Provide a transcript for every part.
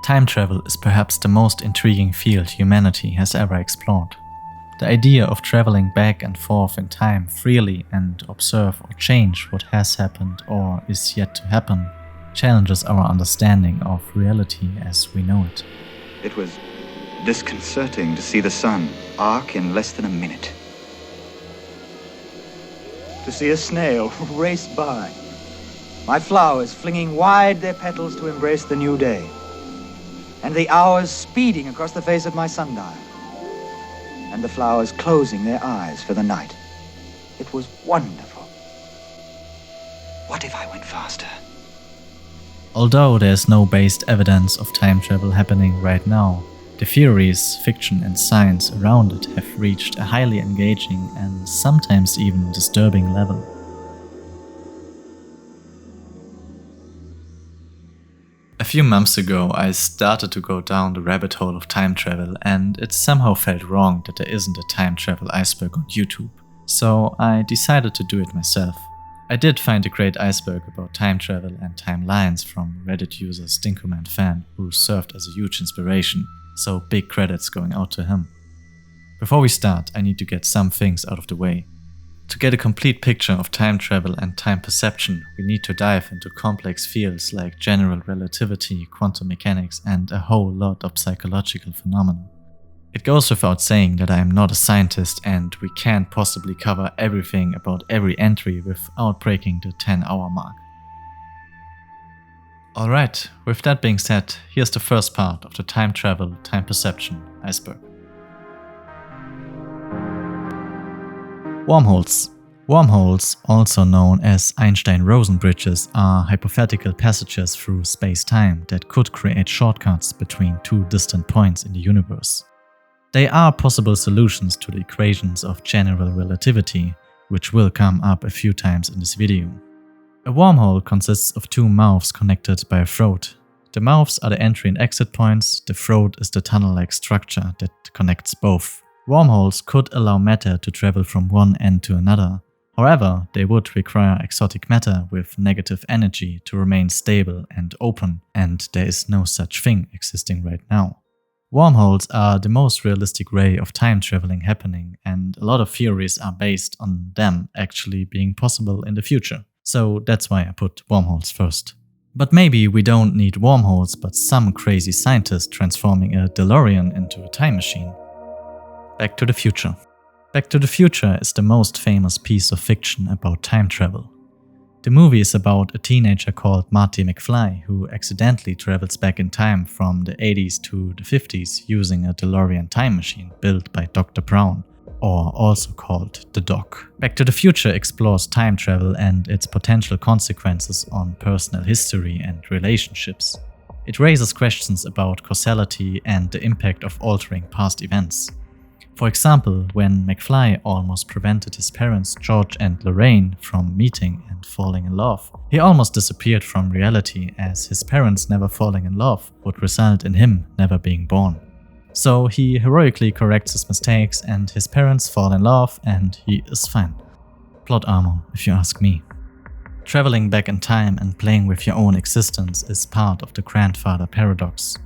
Time travel is perhaps the most intriguing field humanity has ever explored. The idea of traveling back and forth in time freely and observe or change what has happened or is yet to happen challenges our understanding of reality as we know it. It was disconcerting to see the sun arc in less than a minute. To see a snail race by. My flowers flinging wide their petals to embrace the new day. And the hours speeding across the face of my sundial. And the flowers closing their eyes for the night. It was wonderful. What if I went faster? Although there's no based evidence of time travel happening right now, the theories, fiction and science around it have reached a highly engaging and sometimes even disturbing level. A few months ago I started to go down the rabbit hole of time travel, and it somehow felt wrong that there isn't a time travel iceberg on YouTube, so I decided to do it myself. I did find a great iceberg about time travel and timelines from Reddit user StinkomanFans, who served as a huge inspiration, so big credits going out to him. Before we start, I need to get some things out of the way. To get a complete picture of time travel and time perception, we need to dive into complex fields like general relativity, quantum mechanics, and a whole lot of psychological phenomena. It goes without saying that I am not a scientist and we can't possibly cover everything about every entry without breaking the 10-hour mark. Alright, with that being said, here's the first part of the time travel, time perception iceberg. Wormholes. Wormholes, also known as Einstein-Rosen bridges, are hypothetical passages through space-time that could create shortcuts between two distant points in the universe. They are possible solutions to the equations of general relativity, which will come up a few times in this video. A wormhole consists of two mouths connected by a throat. The mouths are the entry and exit points, the throat is the tunnel-like structure that connects both. Wormholes could allow matter to travel from one end to another. However, they would require exotic matter with negative energy to remain stable and open, and there is no such thing existing right now. Wormholes are the most realistic way of time traveling happening, and a lot of theories are based on them actually being possible in the future. So that's why I put wormholes first. But maybe we don't need wormholes, but some crazy scientist transforming a DeLorean into a time machine. Back to the Future. Back to the Future is the most famous piece of fiction about time travel. The movie is about a teenager called Marty McFly who accidentally travels back in time from the 80s to the 50s using a DeLorean time machine built by Dr. Brown, or also called the Doc. Back to the Future explores time travel and its potential consequences on personal history and relationships. It raises questions about causality and the impact of altering past events. For example, when McFly almost prevented his parents George and Lorraine from meeting and falling in love, he almost disappeared from reality, as his parents never falling in love would result in him never being born. So he heroically corrects his mistakes and his parents fall in love and he is fine. Plot armor, if you ask me. Traveling back in time and playing with your own existence is part of the grandfather paradox.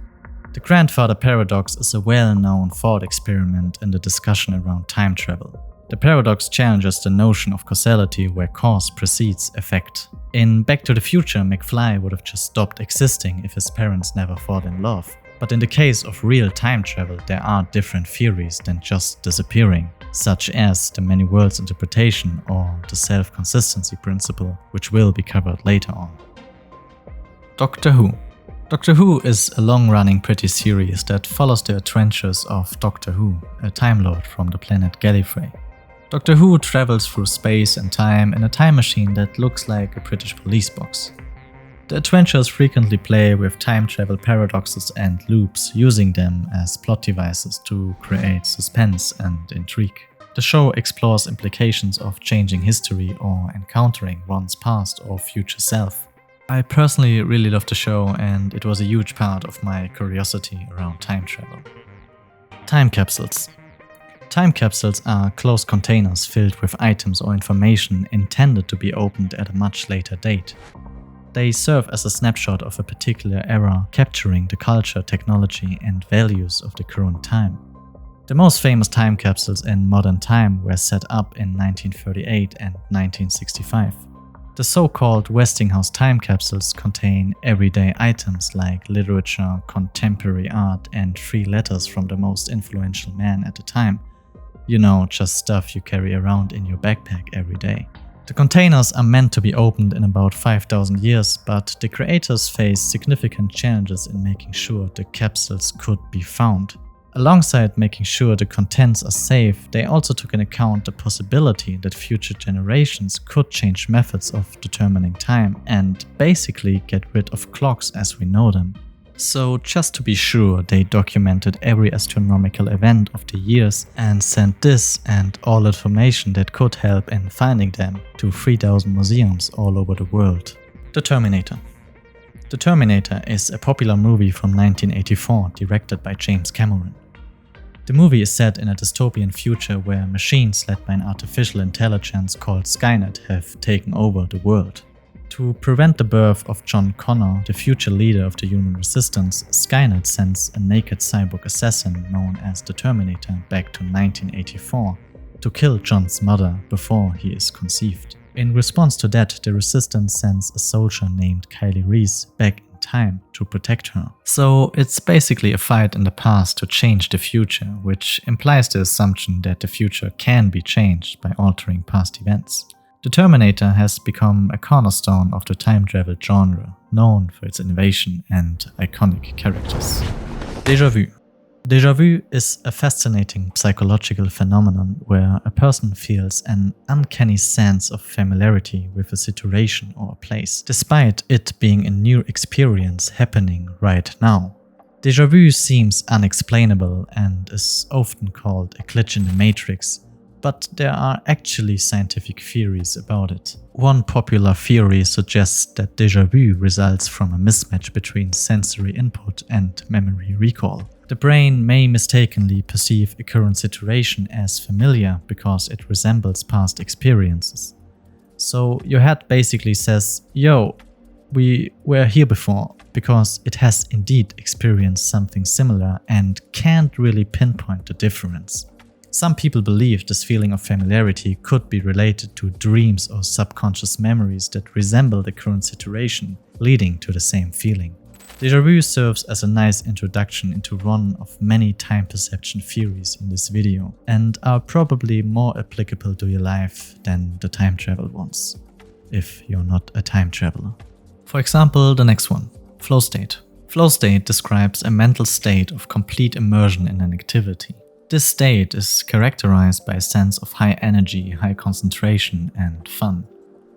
The grandfather paradox is a well-known thought experiment in the discussion around time travel. The paradox challenges the notion of causality where cause precedes effect. In Back to the Future, McFly would have just stopped existing if his parents never fall in love. But in the case of real time travel, there are different theories than just disappearing, such as the many worlds interpretation or the self-consistency principle, which will be covered later on. Doctor Who. Doctor Who is a long-running British series that follows the adventures of Doctor Who, a Time Lord from the planet Gallifrey. Doctor Who travels through space and time in a time machine that looks like a British police box. The adventures frequently play with time travel paradoxes and loops, using them as plot devices to create suspense and intrigue. The show explores implications of changing history or encountering one's past or future self. I personally really love the show, and it was a huge part of my curiosity around time travel. Time capsules. Time capsules are closed containers filled with items or information intended to be opened at a much later date. They serve as a snapshot of a particular era, capturing the culture, technology, and values of the current time. The most famous time capsules in modern time were set up in 1938 and 1965. The so-called Westinghouse time capsules contain everyday items like literature, contemporary art, and 3 letters from the most influential man at the time. You know, just stuff you carry around in your backpack every day. The containers are meant to be opened in about 5,000 years, but the creators faced significant challenges in making sure the capsules could be found. Alongside making sure the contents are safe, they also took into account the possibility that future generations could change methods of determining time and basically get rid of clocks as we know them. So just to be sure, they documented every astronomical event of the years and sent this and all information that could help in finding them to 3,000 museums all over the world. The Terminator. The Terminator is a popular movie from 1984 directed by James Cameron. The movie is set in a dystopian future where machines led by an artificial intelligence called Skynet have taken over the world. To prevent the birth of John Connor, the future leader of the human resistance, Skynet sends a naked cyborg assassin known as the Terminator back to 1984 to kill John's mother before he is conceived. In response to that, the resistance sends a soldier named Kylie Reese back in time to protect her. So it's basically a fight in the past to change the future, which implies the assumption that the future can be changed by altering past events. The Terminator has become a cornerstone of the time travel genre, known for its innovation and iconic characters. Déjà vu. Déjà vu is a fascinating psychological phenomenon where a person feels an uncanny sense of familiarity with a situation or a place, despite it being a new experience happening right now. Déjà vu seems unexplainable and is often called a glitch in the matrix, but there are actually scientific theories about it. One popular theory suggests that déjà vu results from a mismatch between sensory input and memory recall. The brain may mistakenly perceive a current situation as familiar because it resembles past experiences. So your head basically says, yo, we were here before, because it has indeed experienced something similar and can't really pinpoint the difference. Some people believe this feeling of familiarity could be related to dreams or subconscious memories that resemble the current situation, leading to the same feeling. Déjà vu serves as a nice introduction into one of many time perception theories in this video, and are probably more applicable to your life than the time travel ones, if you're not a time traveler. For example, the next one, flow state. Flow state describes a mental state of complete immersion in an activity. This state is characterized by a sense of high energy, high concentration, and fun.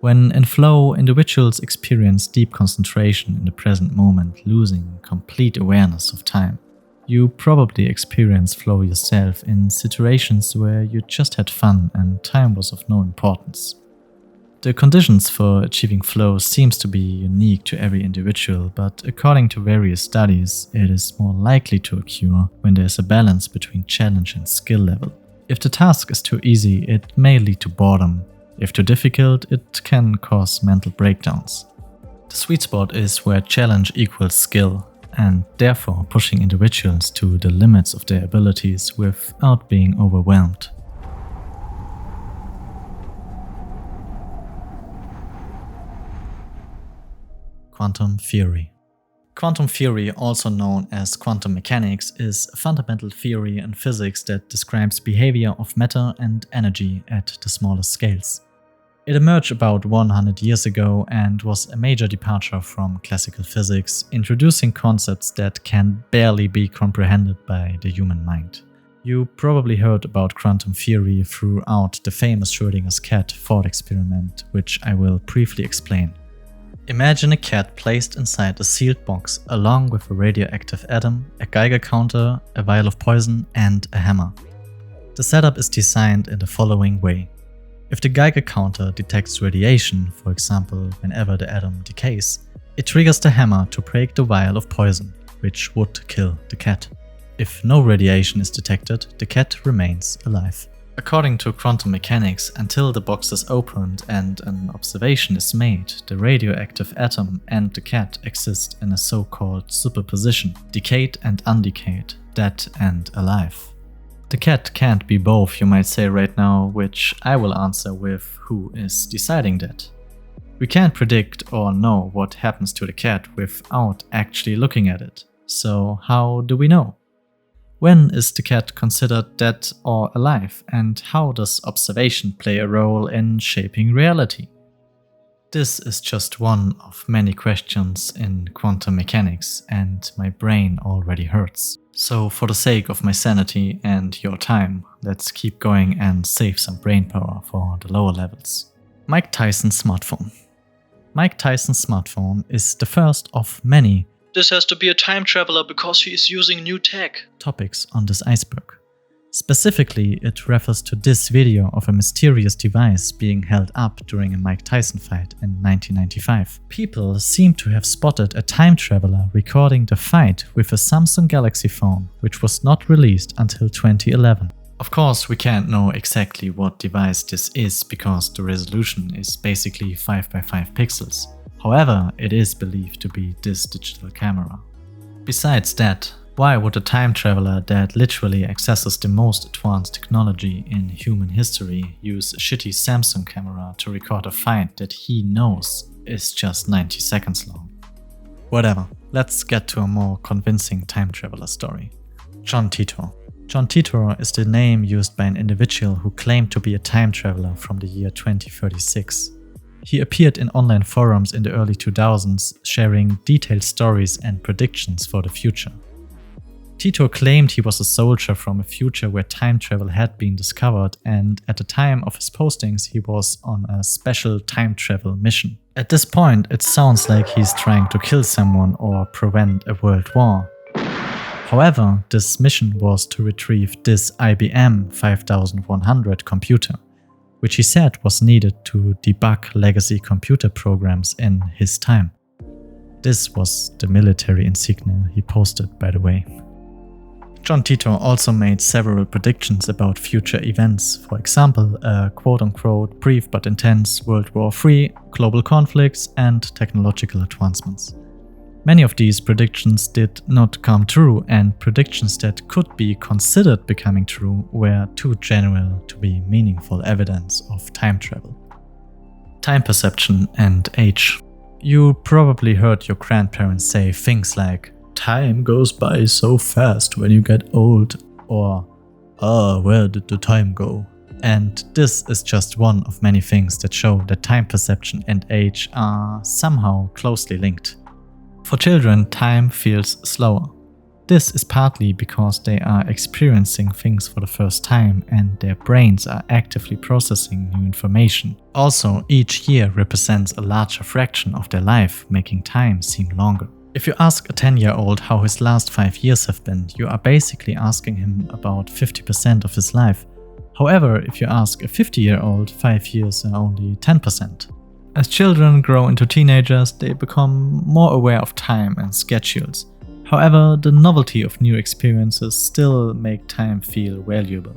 When in flow, individuals experience deep concentration in the present moment, losing complete awareness of time. You probably experience flow yourself in situations where you just had fun and time was of no importance. The conditions for achieving flow seems to be unique to every individual, but according to various studies, it is more likely to occur when there is a balance between challenge and skill level. If the task is too easy, it may lead to boredom. If too difficult, it can cause mental breakdowns. The sweet spot is where challenge equals skill, and therefore pushing individuals to the limits of their abilities without being overwhelmed. Quantum theory. Quantum theory, also known as quantum mechanics, is a fundamental theory in physics that describes behavior of matter and energy at the smallest scales. It emerged about 100 years ago and was a major departure from classical physics, introducing concepts that can barely be comprehended by the human mind. You probably heard about quantum theory throughout the famous Schrödinger's cat thought experiment, which I will briefly explain. Imagine a cat placed inside a sealed box along with a radioactive atom, a Geiger counter, a vial of poison, and a hammer. The setup is designed in the following way. If the Geiger counter detects radiation, for example whenever the atom decays, it triggers the hammer to break the vial of poison, which would kill the cat. If no radiation is detected, the cat remains alive. According to quantum mechanics, until the box is opened and an observation is made, the radioactive atom and the cat exist in a so-called superposition, decayed and undecayed, dead and alive. The cat can't be both, you might say right now, which I will answer with who is deciding that. We can't predict or know what happens to the cat without actually looking at it. So how do we know? When is the cat considered dead or alive, and how does observation play a role in shaping reality? This is just one of many questions in quantum mechanics, and my brain already hurts. So for the sake of my sanity and your time, let's keep going and save some brain power for the lower levels. Mike Tyson's smartphone. Mike Tyson's smartphone is the first of many "this has to be a time traveler because he is using new tech" topics on this iceberg. Specifically, it refers to this video of a mysterious device being held up during a Mike Tyson fight in 1995. People seem to have spotted a time traveler recording the fight with a Samsung Galaxy phone, which was not released until 2011. Of course, we can't know exactly what device this is because the resolution is basically 5x5 pixels. However, it is believed to be this digital camera. Besides that, why would a time traveler that literally accesses the most advanced technology in human history use a shitty Samsung camera to record a fight that he knows is just 90 seconds long? Whatever, let's get to a more convincing time traveler story. John Titor. John Titor is the name used by an individual who claimed to be a time traveler from the year 2036. He appeared in online forums in the early 2000s, sharing detailed stories and predictions for the future. Titor claimed he was a soldier from a future where time travel had been discovered, and at the time of his postings he was on a special time travel mission. At this point, it sounds like he's trying to kill someone or prevent a world war. However, this mission was to retrieve this IBM 5100 computer, which he said was needed to debug legacy computer programs in his time. This was the military insignia he posted, by the way. John Titor also made several predictions about future events, for example, a quote-unquote brief but intense World War III, global conflicts, and technological advancements. Many of these predictions did not come true, and predictions that could be considered becoming true were too general to be meaningful evidence of time travel. Time perception and age. You probably heard your grandparents say things like, "Time goes by so fast when you get old," or "where did the time go?" And this is just one of many things that show that time perception and age are somehow closely linked. For children, time feels slower. This is partly because they are experiencing things for the first time and their brains are actively processing new information. Also, each year represents a larger fraction of their life, making time seem longer. If you ask a 10-year-old how his last 5 years have been, you are basically asking him about 50% of his life. However, if you ask a 50-year-old, 5 years are only 10%. As children grow into teenagers, they become more aware of time and schedules. However, the novelty of new experiences still make time feel valuable.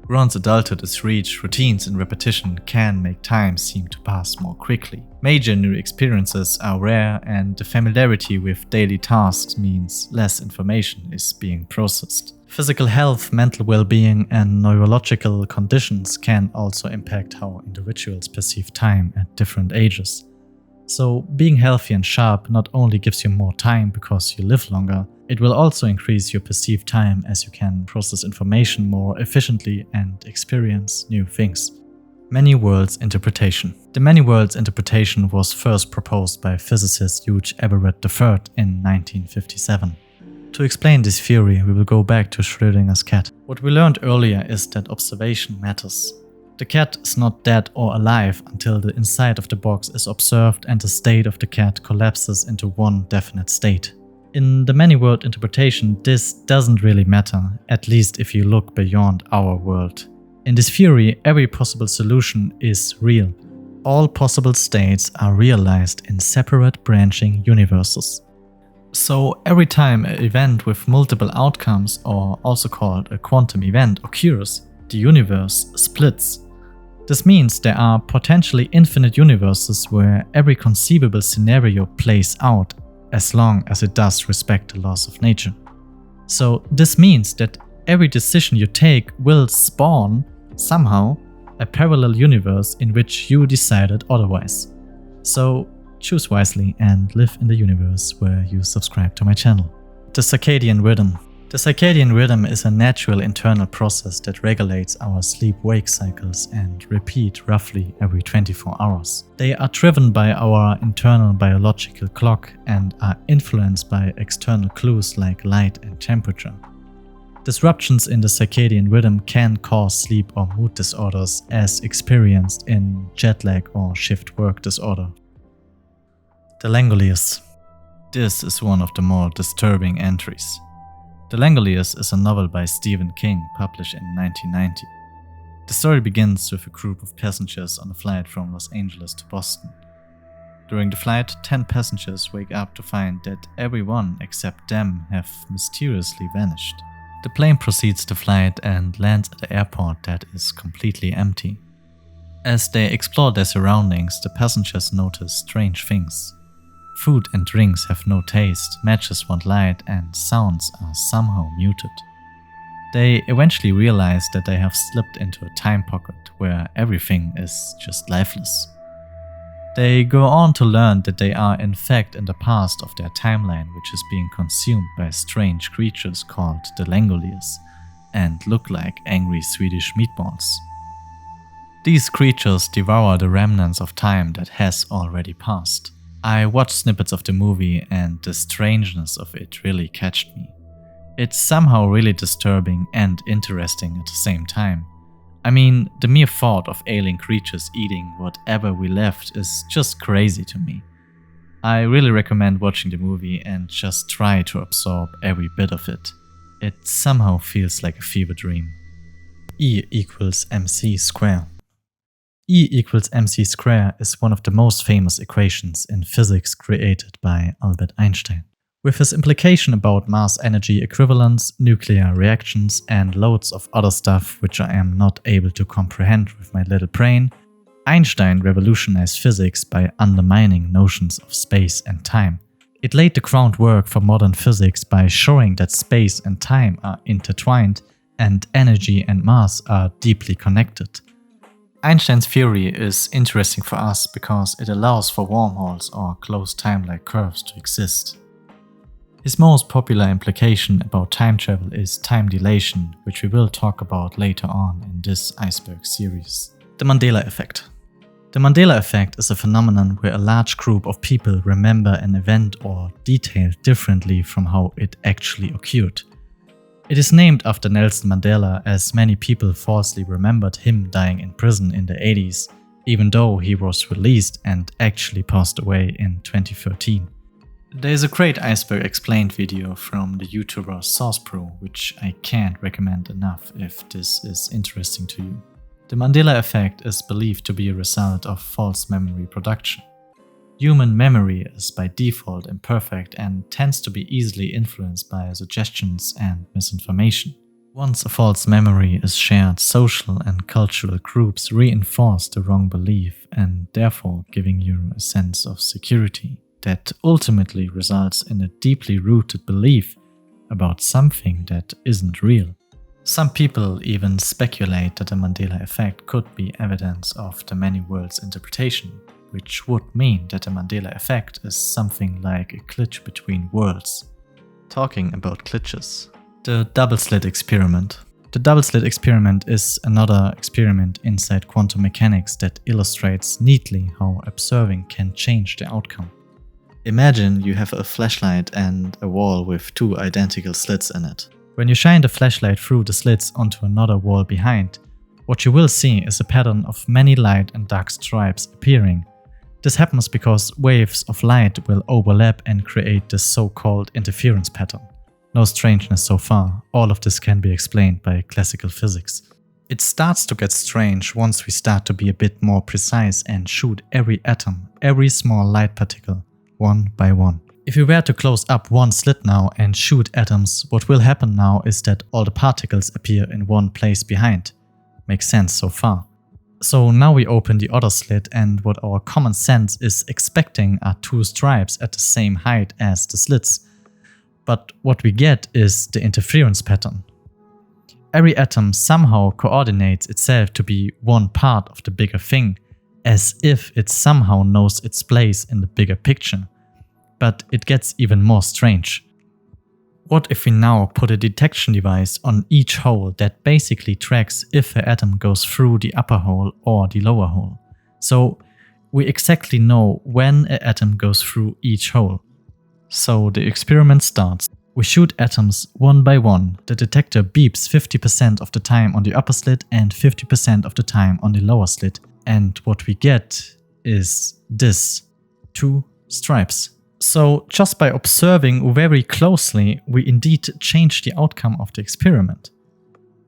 Once adulthood is reached, routines and repetition can make time seem to pass more quickly. Major new experiences are rare, and the familiarity with daily tasks means less information is being processed. Physical health, mental well-being, and neurological conditions can also impact how individuals perceive time at different ages. So, being healthy and sharp not only gives you more time because you live longer, it will also increase your perceived time as you can process information more efficiently and experience new things. Many worlds interpretation. The many worlds interpretation was first proposed by physicist Hugh Everett III in 1957. To explain this theory, we will go back to Schrödinger's cat. What we learned earlier is that observation matters. The cat is not dead or alive until the inside of the box is observed and the state of the cat collapses into one definite state. In the many-world interpretation, this doesn't really matter, at least if you look beyond our world. In this theory, every possible solution is real. All possible states are realized in separate branching universes. So every time an event with multiple outcomes, or also called a quantum event, occurs, The universe splits. This means there are potentially infinite universes where every conceivable scenario plays out as long as it does respect the laws of nature. So this means that every decision you take will spawn, somehow, a parallel universe in which you decided otherwise. So choose wisely and live in the universe where you subscribe to my channel. The circadian rhythm. The circadian rhythm is a natural internal process that regulates our sleep-wake cycles and repeat roughly every 24 hours. They are driven by our internal biological clock and are influenced by external clues like light and temperature. Disruptions in the circadian rhythm can cause sleep or mood disorders as experienced in jet lag or shift work disorder. The Langoliers. This is one of the more disturbing entries. The Langoliers is a novel by Stephen King published in 1990. The story begins with a group of passengers on a flight from Los Angeles to Boston. During the flight, 10 passengers wake up to find that everyone except them have mysteriously vanished. The plane proceeds the flight and lands at an airport that is completely empty. As they explore their surroundings, the passengers notice strange things. Food and drinks have no taste, matches want light, and sounds are somehow muted. They eventually realize that they have slipped into a time pocket where everything is just lifeless. They go on to learn that they are in fact in the past of their timeline, which is being consumed by strange creatures called the Langoliers and look like angry Swedish meatballs. These creatures devour the remnants of time that has already passed. I watched snippets of the movie and the strangeness of it really catched me. It's somehow really disturbing and interesting at the same time. I mean, the mere thought of alien creatures eating whatever we left is just crazy to me. I really recommend watching the movie and just try to absorb every bit of it. It somehow feels like a fever dream. E equals mc squared. E equals mc squared is one of the most famous equations in physics created by Albert Einstein. With his implication about mass energy equivalence, nuclear reactions, and loads of other stuff which I am not able to comprehend with my little brain, Einstein revolutionized physics by undermining notions of space and time. It laid the groundwork for modern physics by showing that space and time are intertwined and energy and mass are deeply connected. Einstein's theory is interesting for us because it allows for wormholes or closed time-like curves to exist. His most popular implication about time travel is time dilation, which we will talk about later on in this Iceberg series. The Mandela effect. The Mandela effect is a phenomenon where a large group of people remember an event or detail differently from how it actually occurred. It is named after Nelson Mandela, as many people falsely remembered him dying in prison in the 80s, even though he was released and actually passed away in 2013. There is a great Iceberg explained video from the YouTuber SaucePro, which I can't recommend enough if this is interesting to you. The Mandela effect is believed to be a result of false memory production. Human memory is by default imperfect and tends to be easily influenced by suggestions and misinformation. Once a false memory is shared, social and cultural groups reinforce the wrong belief and therefore giving you a sense of security that ultimately results in a deeply rooted belief about something that isn't real. Some people even speculate that the Mandela effect could be evidence of the many worlds interpretation, which would mean that the Mandela effect is something like a glitch between worlds. Talking about glitches. The double slit experiment. The double slit experiment is another experiment inside quantum mechanics that illustrates neatly how observing can change the outcome. Imagine you have a flashlight and a wall with two identical slits in it. When you shine the flashlight through the slits onto another wall behind, what you will see is a pattern of many light and dark stripes appearing. This happens because waves of light will overlap and create this so-called interference pattern. No strangeness so far, all of this can be explained by classical physics. It starts to get strange once we start to be a bit more precise and shoot every atom, every small light particle, one by one. If we were to close up one slit now and shoot atoms, what will happen now is that all the particles appear in one place behind. Makes sense so far. So now we open the other slit, and what our common sense is expecting are two stripes at the same height as the slits. But what we get is the interference pattern. Every atom somehow coordinates itself to be one part of the bigger thing, as if it somehow knows its place in the bigger picture. But it gets even more strange. What if we now put a detection device on each hole that basically tracks if an atom goes through the upper hole or the lower hole? So we exactly know when an atom goes through each hole. So the experiment starts. We shoot atoms one by one. The detector beeps 50% of the time on the upper slit and 50% of the time on the lower slit. And what we get is this: two stripes. So just by observing very closely, we indeed change the outcome of the experiment.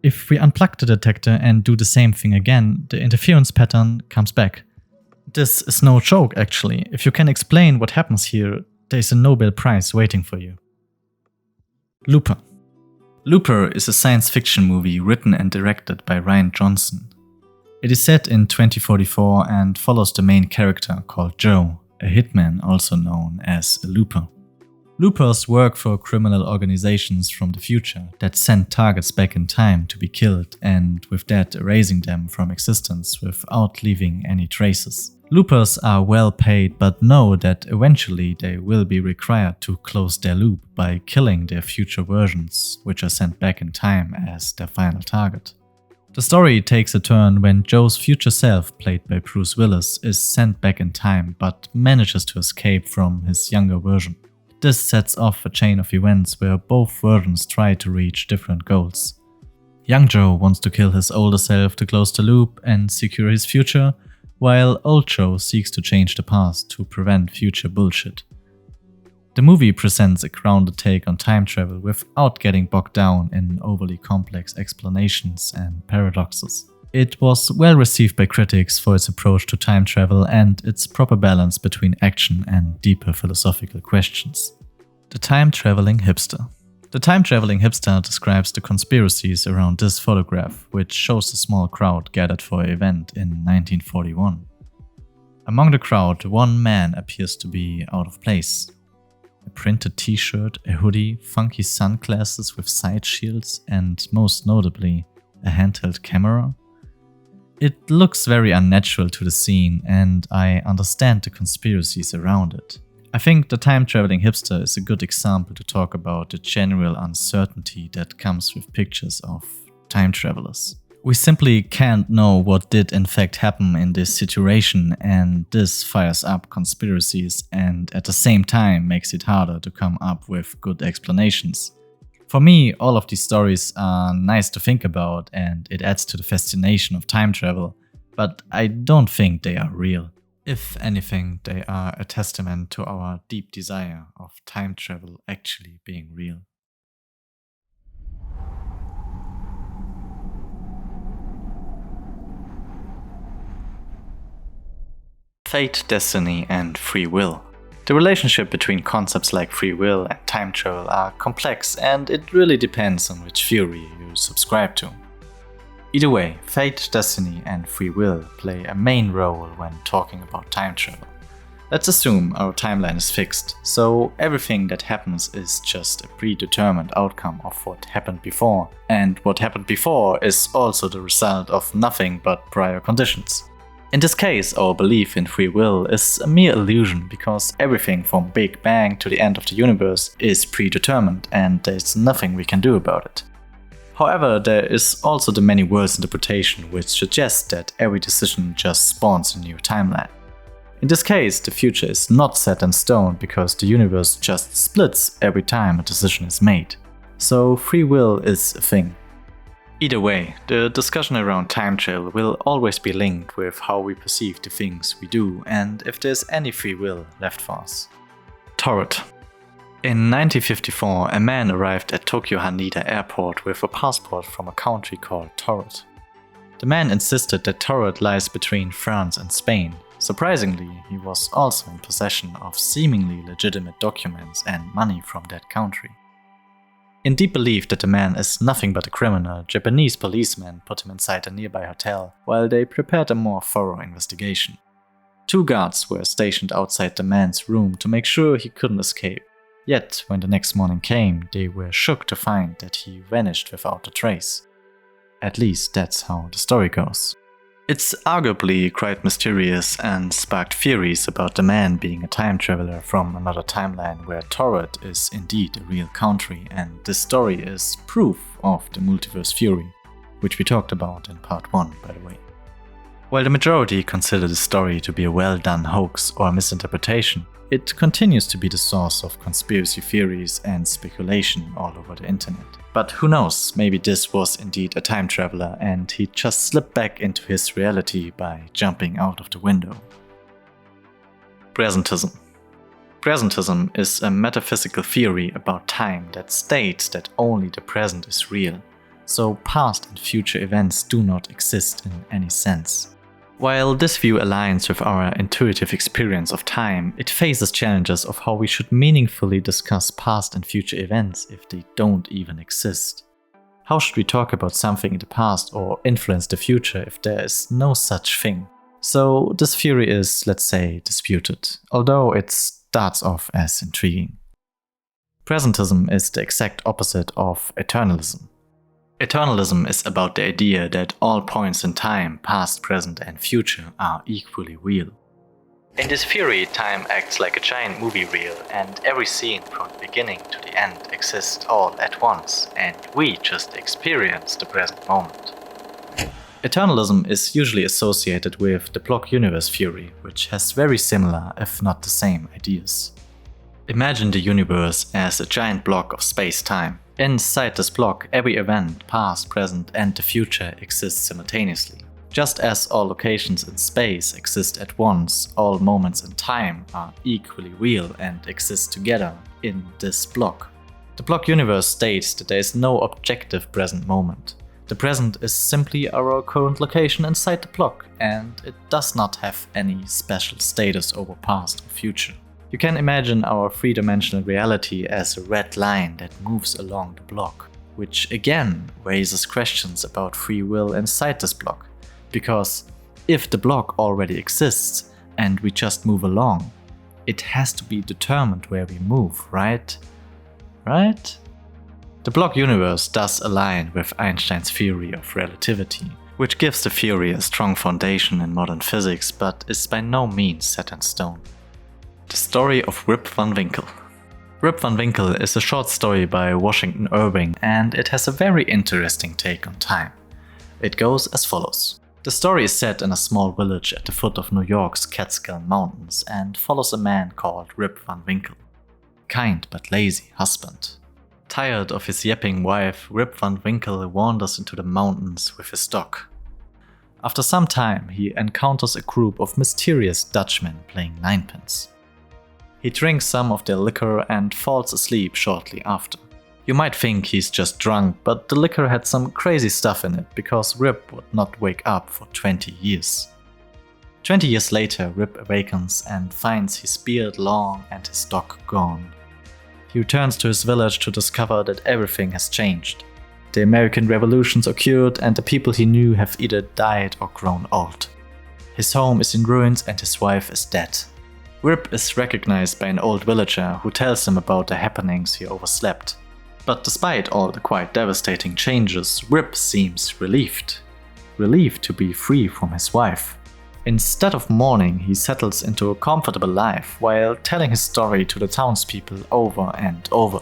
If we unplug the detector and do the same thing again, the interference pattern comes back. This is no joke actually. If you can explain what happens here, there's a Nobel Prize waiting for you. Looper. Looper is a science fiction movie written and directed by Rian Johnson. It is set in 2044 and follows the main character called Joe, a hitman also known as a looper. Loopers work for criminal organizations from the future that send targets back in time to be killed, and with that erasing them from existence without leaving any traces. Loopers are well paid but know that eventually they will be required to close their loop by killing their future versions, which are sent back in time as their final target. The story takes a turn when Joe's future self, played by Bruce Willis, is sent back in time but manages to escape from his younger version. This sets off a chain of events where both versions try to reach different goals. Young Joe wants to kill his older self to close the loop and secure his future, while old Joe seeks to change the past to prevent future bullshit. The movie presents a grounded take on time travel without getting bogged down in overly complex explanations and paradoxes. It was well received by critics for its approach to time travel and its proper balance between action and deeper philosophical questions. The time-traveling hipster. The time-traveling hipster describes the conspiracies around this photograph, which shows a small crowd gathered for an event in 1941. Among the crowd, one man appears to be out of place. A printed t-shirt, a hoodie, funky sunglasses with side shields, and most notably, a handheld camera. It looks very unnatural to the scene, and I understand the conspiracies around it. I think the time-traveling hipster is a good example to talk about the general uncertainty that comes with pictures of time travelers. We simply can't know what did in fact happen in this situation, and this fires up conspiracies and at the same time makes it harder to come up with good explanations. For me, all of these stories are nice to think about and it adds to the fascination of time travel, but I don't think they are real. If anything, they are a testament to our deep desire of time travel actually being real. Fate, destiny, and free will. The relationship between concepts like free will and time travel are complex, and it really depends on which theory you subscribe to. Either way, fate, destiny, and free will play a main role when talking about time travel. Let's assume our timeline is fixed, so everything that happens is just a predetermined outcome of what happened before, and what happened before is also the result of nothing but prior conditions. In this case, our belief in free will is a mere illusion because everything from Big Bang to the end of the universe is predetermined and there's nothing we can do about it. However, there is also the many worlds interpretation which suggests that every decision just spawns a new timeline. In this case, the future is not set in stone because the universe just splits every time a decision is made. So free will is a thing. Either way, the discussion around time travel will always be linked with how we perceive the things we do and if there's any free will left for us. Torrid. In 1954, a man arrived at Tokyo Haneda Airport with a passport from a country called Torrid. The man insisted that Torrid lies between France and Spain. Surprisingly, he was also in possession of seemingly legitimate documents and money from that country. In deep belief that the man is nothing but a criminal, Japanese policemen put him inside a nearby hotel while they prepared a more thorough investigation. 2 guards were stationed outside the man's room to make sure he couldn't escape. Yet, when the next morning came, they were shocked to find that he vanished without a trace. At least that's how the story goes. It's arguably quite mysterious and sparked theories about the man being a time traveler from another timeline where Torrid is indeed a real country, and this story is proof of the multiverse theory, which we talked about in part 1, by the way. While the majority consider the story to be a well-done hoax or misinterpretation, it continues to be the source of conspiracy theories and speculation all over the internet. But who knows, maybe this was indeed a time traveler and he just slipped back into his reality by jumping out of the window. Presentism. Presentism is a metaphysical theory about time that states that only the present is real, so past and future events do not exist in any sense. While this view aligns with our intuitive experience of time, it faces challenges of how we should meaningfully discuss past and future events if they don't even exist. How should we talk about something in the past or influence the future if there is no such thing? So this theory is, let's say, disputed, although it starts off as intriguing. Presentism is the exact opposite of eternalism. Eternalism is about the idea that all points in time, past, present and future, are equally real. In this theory, time acts like a giant movie reel and every scene from the beginning to the end exists all at once and we just experience the present moment. Eternalism is usually associated with the block universe theory, which has very similar, if not the same, ideas. Imagine the universe as a giant block of space-time. Inside this block, every event, past, present and the future exists simultaneously. Just as all locations in space exist at once, all moments in time are equally real and exist together in this block. The block universe states that there is no objective present moment. The present is simply our current location inside the block, and it does not have any special status over past or future. You can imagine our three-dimensional reality as a red line that moves along the block, which again raises questions about free will inside this block. Because if the block already exists and we just move along, it has to be determined where we move, right? Right? The block universe does align with Einstein's theory of relativity, which gives the theory a strong foundation in modern physics but is by no means set in stone. The story of Rip Van Winkle. Rip Van Winkle is a short story by Washington Irving and it has a very interesting take on time. It goes as follows. The story is set in a small village at the foot of New York's Catskill Mountains and follows a man called Rip Van Winkle. Kind but lazy husband. Tired of his yapping wife, Rip Van Winkle wanders into the mountains with his dog. After some time, he encounters a group of mysterious Dutchmen playing ninepins. He drinks some of their liquor and falls asleep shortly after. You might think he's just drunk, but the liquor had some crazy stuff in it because Rip would not wake up for 20 years. 20 years later, Rip awakens and finds his beard long and his dog gone. He returns to his village to discover that everything has changed. The American Revolutions occurred and the people he knew have either died or grown old. His home is in ruins and his wife is dead. Rip is recognized by an old villager who tells him about the happenings he overslept. But despite all the quite devastating changes, Rip seems relieved. Relieved to be free from his wife. Instead of mourning, he settles into a comfortable life while telling his story to the townspeople over and over.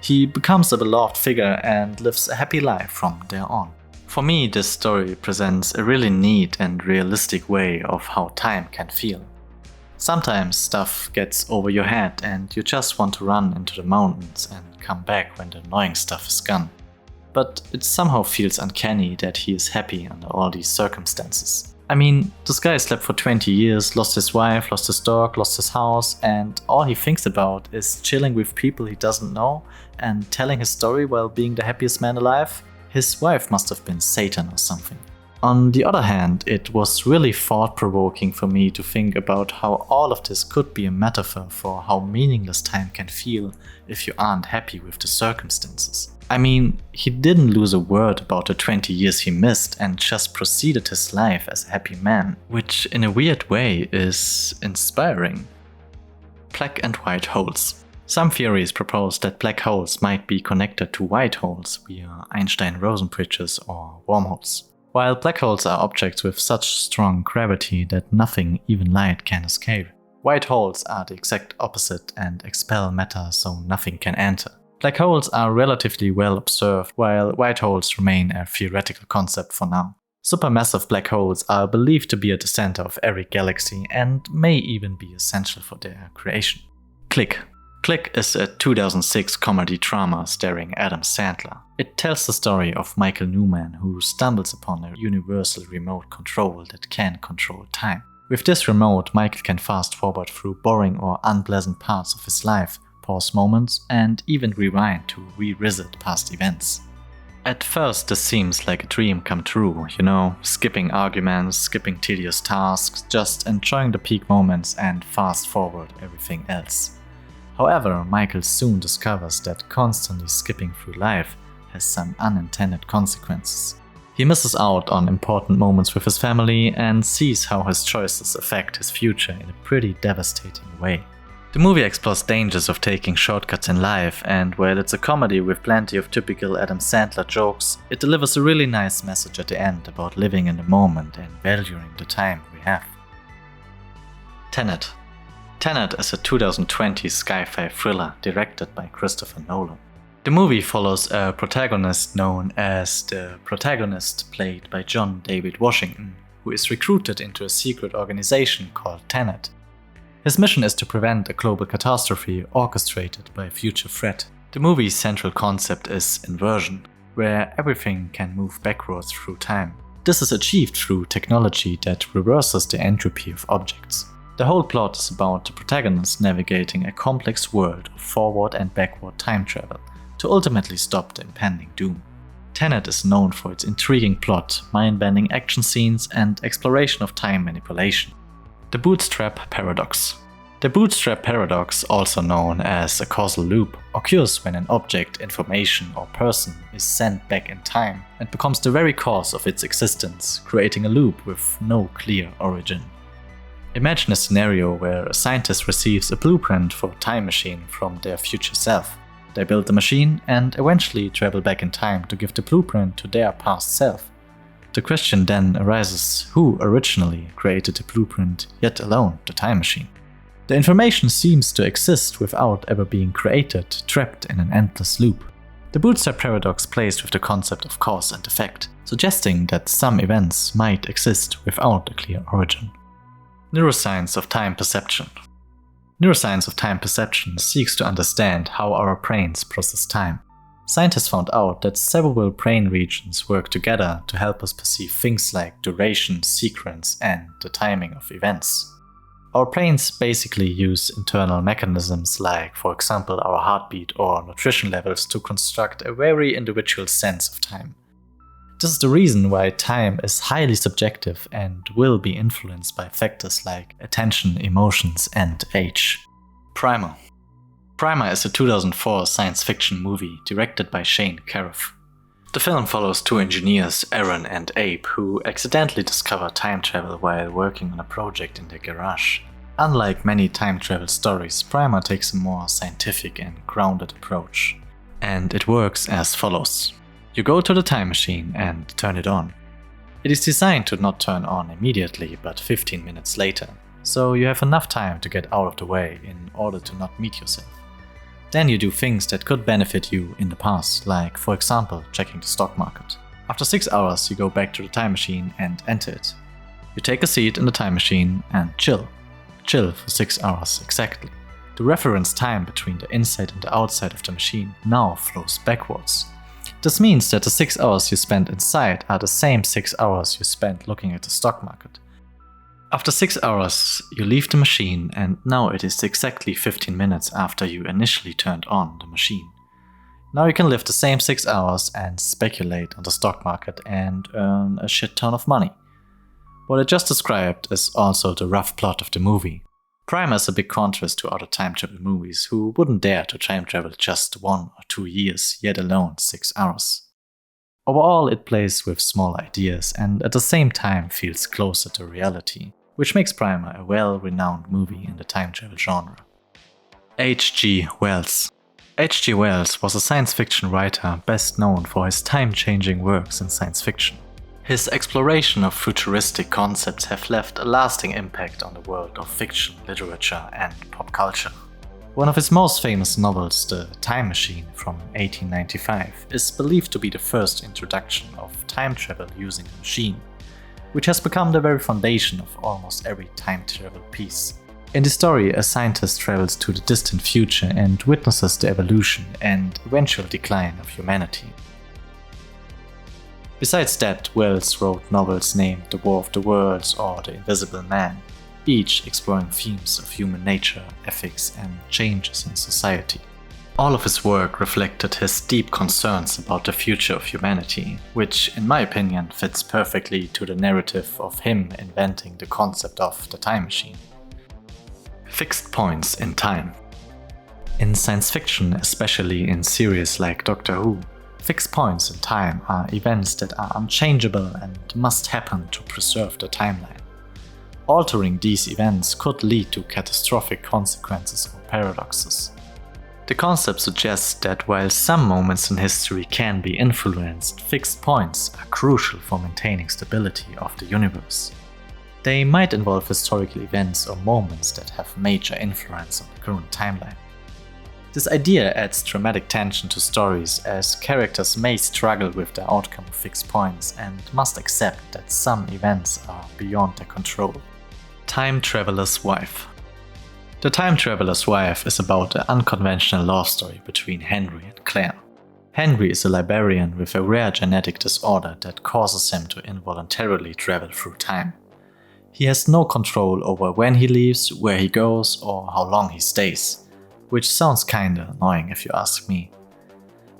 He becomes a beloved figure and lives a happy life from there on. For me, this story presents a really neat and realistic way of how time can feel. Sometimes stuff gets over your head and you just want to run into the mountains and come back when the annoying stuff is gone. But it somehow feels uncanny that he is happy under all these circumstances. I mean, this guy slept for 20 years, lost his wife, lost his dog, lost his house, and all he thinks about is chilling with people he doesn't know and telling his story while being the happiest man alive. His wife must have been Satan or something. On the other hand, it was really thought-provoking for me to think about how all of this could be a metaphor for how meaningless time can feel if you aren't happy with the circumstances. I mean, he didn't lose a word about the 20 years he missed and just proceeded his life as a happy man, which in a weird way is inspiring. Black and white holes. Some theories propose that black holes might be connected to white holes via Einstein-Rosen bridges or wormholes. While black holes are objects with such strong gravity that nothing, even light, can escape, white holes are the exact opposite and expel matter so nothing can enter. Black holes are relatively well observed, while white holes remain a theoretical concept for now. Supermassive black holes are believed to be at the center of every galaxy and may even be essential for their creation. Click. Click is a 2006 comedy drama starring Adam Sandler. It tells the story of Michael Newman, who stumbles upon a universal remote control that can control time. With this remote, Michael can fast forward through boring or unpleasant parts of his life, pause moments, and even rewind to revisit past events. At first this seems like a dream come true, skipping arguments, skipping tedious tasks, just enjoying the peak moments and fast forward everything else. However, Michael soon discovers that constantly skipping through life has some unintended consequences. He misses out on important moments with his family and sees how his choices affect his future in a pretty devastating way. The movie explores dangers of taking shortcuts in life, and while it's a comedy with plenty of typical Adam Sandler jokes, it delivers a really nice message at the end about living in the moment and valuing the time we have. Tenet. Tenet is a 2020 sci-fi thriller directed by Christopher Nolan. The movie follows a protagonist known as the Protagonist, played by John David Washington, who is recruited into a secret organization called Tenet. His mission is to prevent a global catastrophe orchestrated by a future threat. The movie's central concept is inversion, where everything can move backwards through time. This is achieved through technology that reverses the entropy of objects. The whole plot is about the protagonist navigating a complex world of forward and backward time travel to ultimately stop the impending doom. Tenet is known for its intriguing plot, mind-bending action scenes, and exploration of time manipulation. The bootstrap paradox. The bootstrap paradox, also known as a causal loop, occurs when an object, information, or person is sent back in time and becomes the very cause of its existence, creating a loop with no clear origin. Imagine a scenario where a scientist receives a blueprint for a time machine from their future self. They build the machine and eventually travel back in time to give the blueprint to their past self. The question then arises, who originally created the blueprint, yet alone the time machine? The information seems to exist without ever being created, trapped in an endless loop. The bootstrap paradox plays with the concept of cause and effect, suggesting that some events might exist without a clear origin. Neuroscience of time perception. Neuroscience of time perception seeks to understand how our brains process time. Scientists found out that several brain regions work together to help us perceive things like duration, sequence, and the timing of events. Our brains basically use internal mechanisms like, for example, our heartbeat or nutrition levels to construct a very individual sense of time. This is the reason why time is highly subjective and will be influenced by factors like attention, emotions, and age. Primer. Primer is a 2004 science fiction movie directed by Shane Carruth. The film follows two engineers, Aaron and Abe, who accidentally discover time travel while working on a project in their garage. Unlike many time travel stories, Primer takes a more scientific and grounded approach. And it works as follows. You go to the time machine and turn it on. It is designed to not turn on immediately, but 15 minutes later, so you have enough time to get out of the way in order to not meet yourself. Then you do things that could benefit you in the past, like for example checking the stock market. After 6 hours you go back to the time machine and enter it. You take a seat in the time machine and chill. Chill for 6 hours exactly. The reference time between the inside and the outside of the machine now flows backwards. This means that the 6 hours you spent inside are the same 6 hours you spent looking at the stock market. After 6 hours, you leave the machine and now it is exactly 15 minutes after you initially turned on the machine. Now you can live the same 6 hours and speculate on the stock market and earn a shit ton of money. What I just described is also the rough plot of the movie. Primer is a big contrast to other time travel movies who wouldn't dare to time travel just 1 or 2 years, yet alone 6 hours. Overall, it plays with small ideas and at the same time feels closer to reality, which makes Primer a well-renowned movie in the time travel genre. H.G. Wells. H.G. Wells was a science fiction writer best known for his time-changing works in science fiction. His exploration of futuristic concepts have left a lasting impact on the world of fiction, literature, and pop culture. One of his most famous novels, The Time Machine from 1895, is believed to be the first introduction of time travel using a machine, which has become the very foundation of almost every time travel piece. In the story, a scientist travels to the distant future and witnesses the evolution and eventual decline of humanity. Besides that, Wells wrote novels named The War of the Worlds or The Invisible Man, each exploring themes of human nature, ethics, and changes in society. All of his work reflected his deep concerns about the future of humanity, which, in my opinion, fits perfectly to the narrative of him inventing the concept of the time machine. Fixed points in time. In science fiction, especially in series like Doctor Who, fixed points in time are events that are unchangeable and must happen to preserve the timeline. Altering these events could lead to catastrophic consequences or paradoxes. The concept suggests that while some moments in history can be influenced, fixed points are crucial for maintaining stability of the universe. They might involve historical events or moments that have major influence on the current timeline. This idea adds dramatic tension to stories, as characters may struggle with the outcome of fixed points and must accept that some events are beyond their control. Time Traveler's Wife. The Time Traveler's Wife is about an unconventional love story between Henry and Claire. Henry is a librarian with a rare genetic disorder that causes him to involuntarily travel through time. He has no control over when he leaves, where he goes, or how long he stays. Which sounds kinda annoying if you ask me.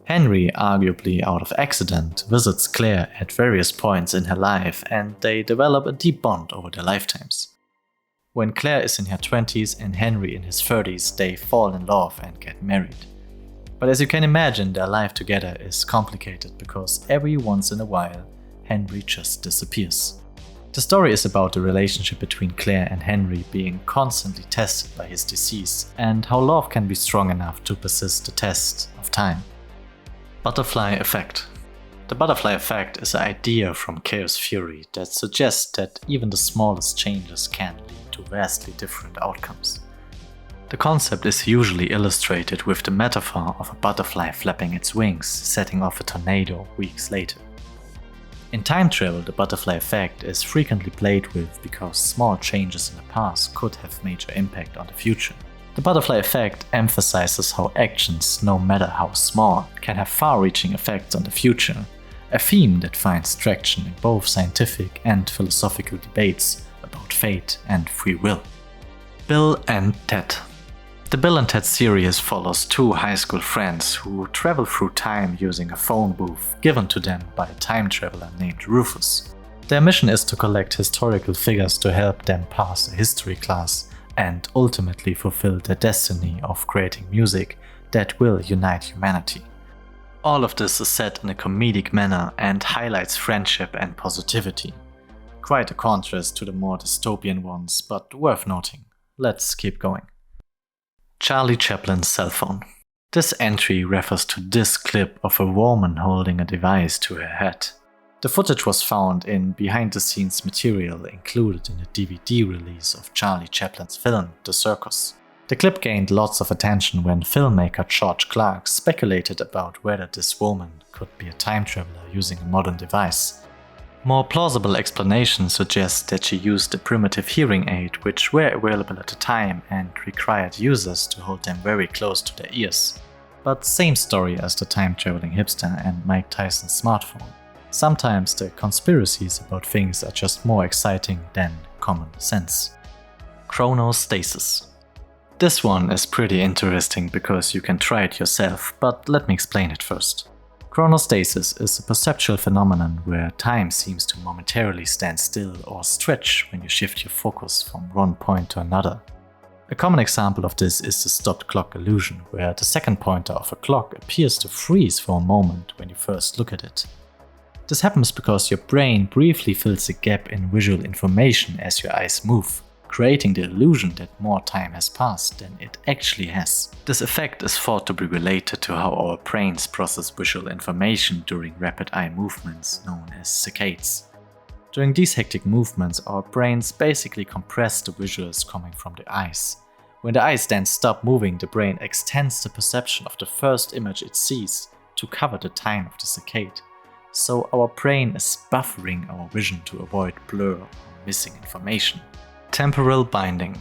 Henry, arguably out of accident, visits Claire at various points in her life and they develop a deep bond over their lifetimes. When Claire is in her 20s and Henry in his 30s, they fall in love and get married. But as you can imagine, their life together is complicated because every once in a while, Henry just disappears. The story is about the relationship between Claire and Henry being constantly tested by his disease and how love can be strong enough to persist the test of time. Butterfly Effect. The butterfly effect is an idea from chaos theory that suggests that even the smallest changes can lead to vastly different outcomes. The concept is usually illustrated with the metaphor of a butterfly flapping its wings, setting off a tornado weeks later. In time travel, the butterfly effect is frequently played with because small changes in the past could have major impact on the future. The butterfly effect emphasizes how actions, no matter how small, can have far-reaching effects on the future, a theme that finds traction in both scientific and philosophical debates about fate and free will. Bill and Ted. The Bill and Ted series follows two high school friends who travel through time using a phone booth given to them by a time traveler named Rufus. Their mission is to collect historical figures to help them pass a history class and ultimately fulfill their destiny of creating music that will unite humanity. All of this is set in a comedic manner and highlights friendship and positivity. Quite a contrast to the more dystopian ones, but worth noting. Let's keep going. Charlie Chaplin's cell phone. This entry refers to this clip of a woman holding a device to her head. The footage was found in behind-the-scenes material included in the DVD release of Charlie Chaplin's film, The Circus. The clip gained lots of attention when filmmaker George Clark speculated about whether this woman could be a time traveler using a modern device. More plausible explanations suggest that she used a primitive hearing aid which were available at the time and required users to hold them very close to their ears. But same story as the time-traveling hipster and Mike Tyson's smartphone. Sometimes the conspiracies about things are just more exciting than common sense. Chronostasis. This one is pretty interesting because you can try it yourself, but let me explain it first. Chronostasis is a perceptual phenomenon where time seems to momentarily stand still or stretch when you shift your focus from one point to another. A common example of this is the stopped clock illusion, where the second pointer of a clock appears to freeze for a moment when you first look at it. This happens because your brain briefly fills a gap in visual information as your eyes move, creating the illusion that more time has passed than it actually has. This effect is thought to be related to how our brains process visual information during rapid eye movements known as saccades. During these hectic movements, our brains basically compress the visuals coming from the eyes. When the eyes then stop moving, the brain extends the perception of the first image it sees to cover the time of the saccade. So our brain is buffering our vision to avoid blur or missing information. Temporal binding.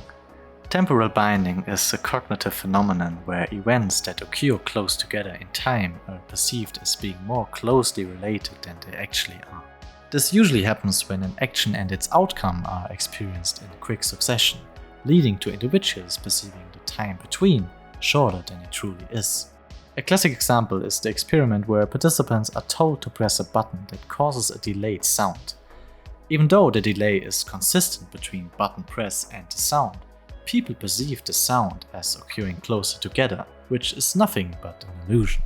Temporal binding is a cognitive phenomenon where events that occur close together in time are perceived as being more closely related than they actually are. This usually happens when an action and its outcome are experienced in quick succession, leading to individuals perceiving the time between shorter than it truly is. A classic example is the experiment where participants are told to press a button that causes a delayed sound. Even though the delay is consistent between button press and the sound, people perceive the sound as occurring closer together, which is nothing but an illusion.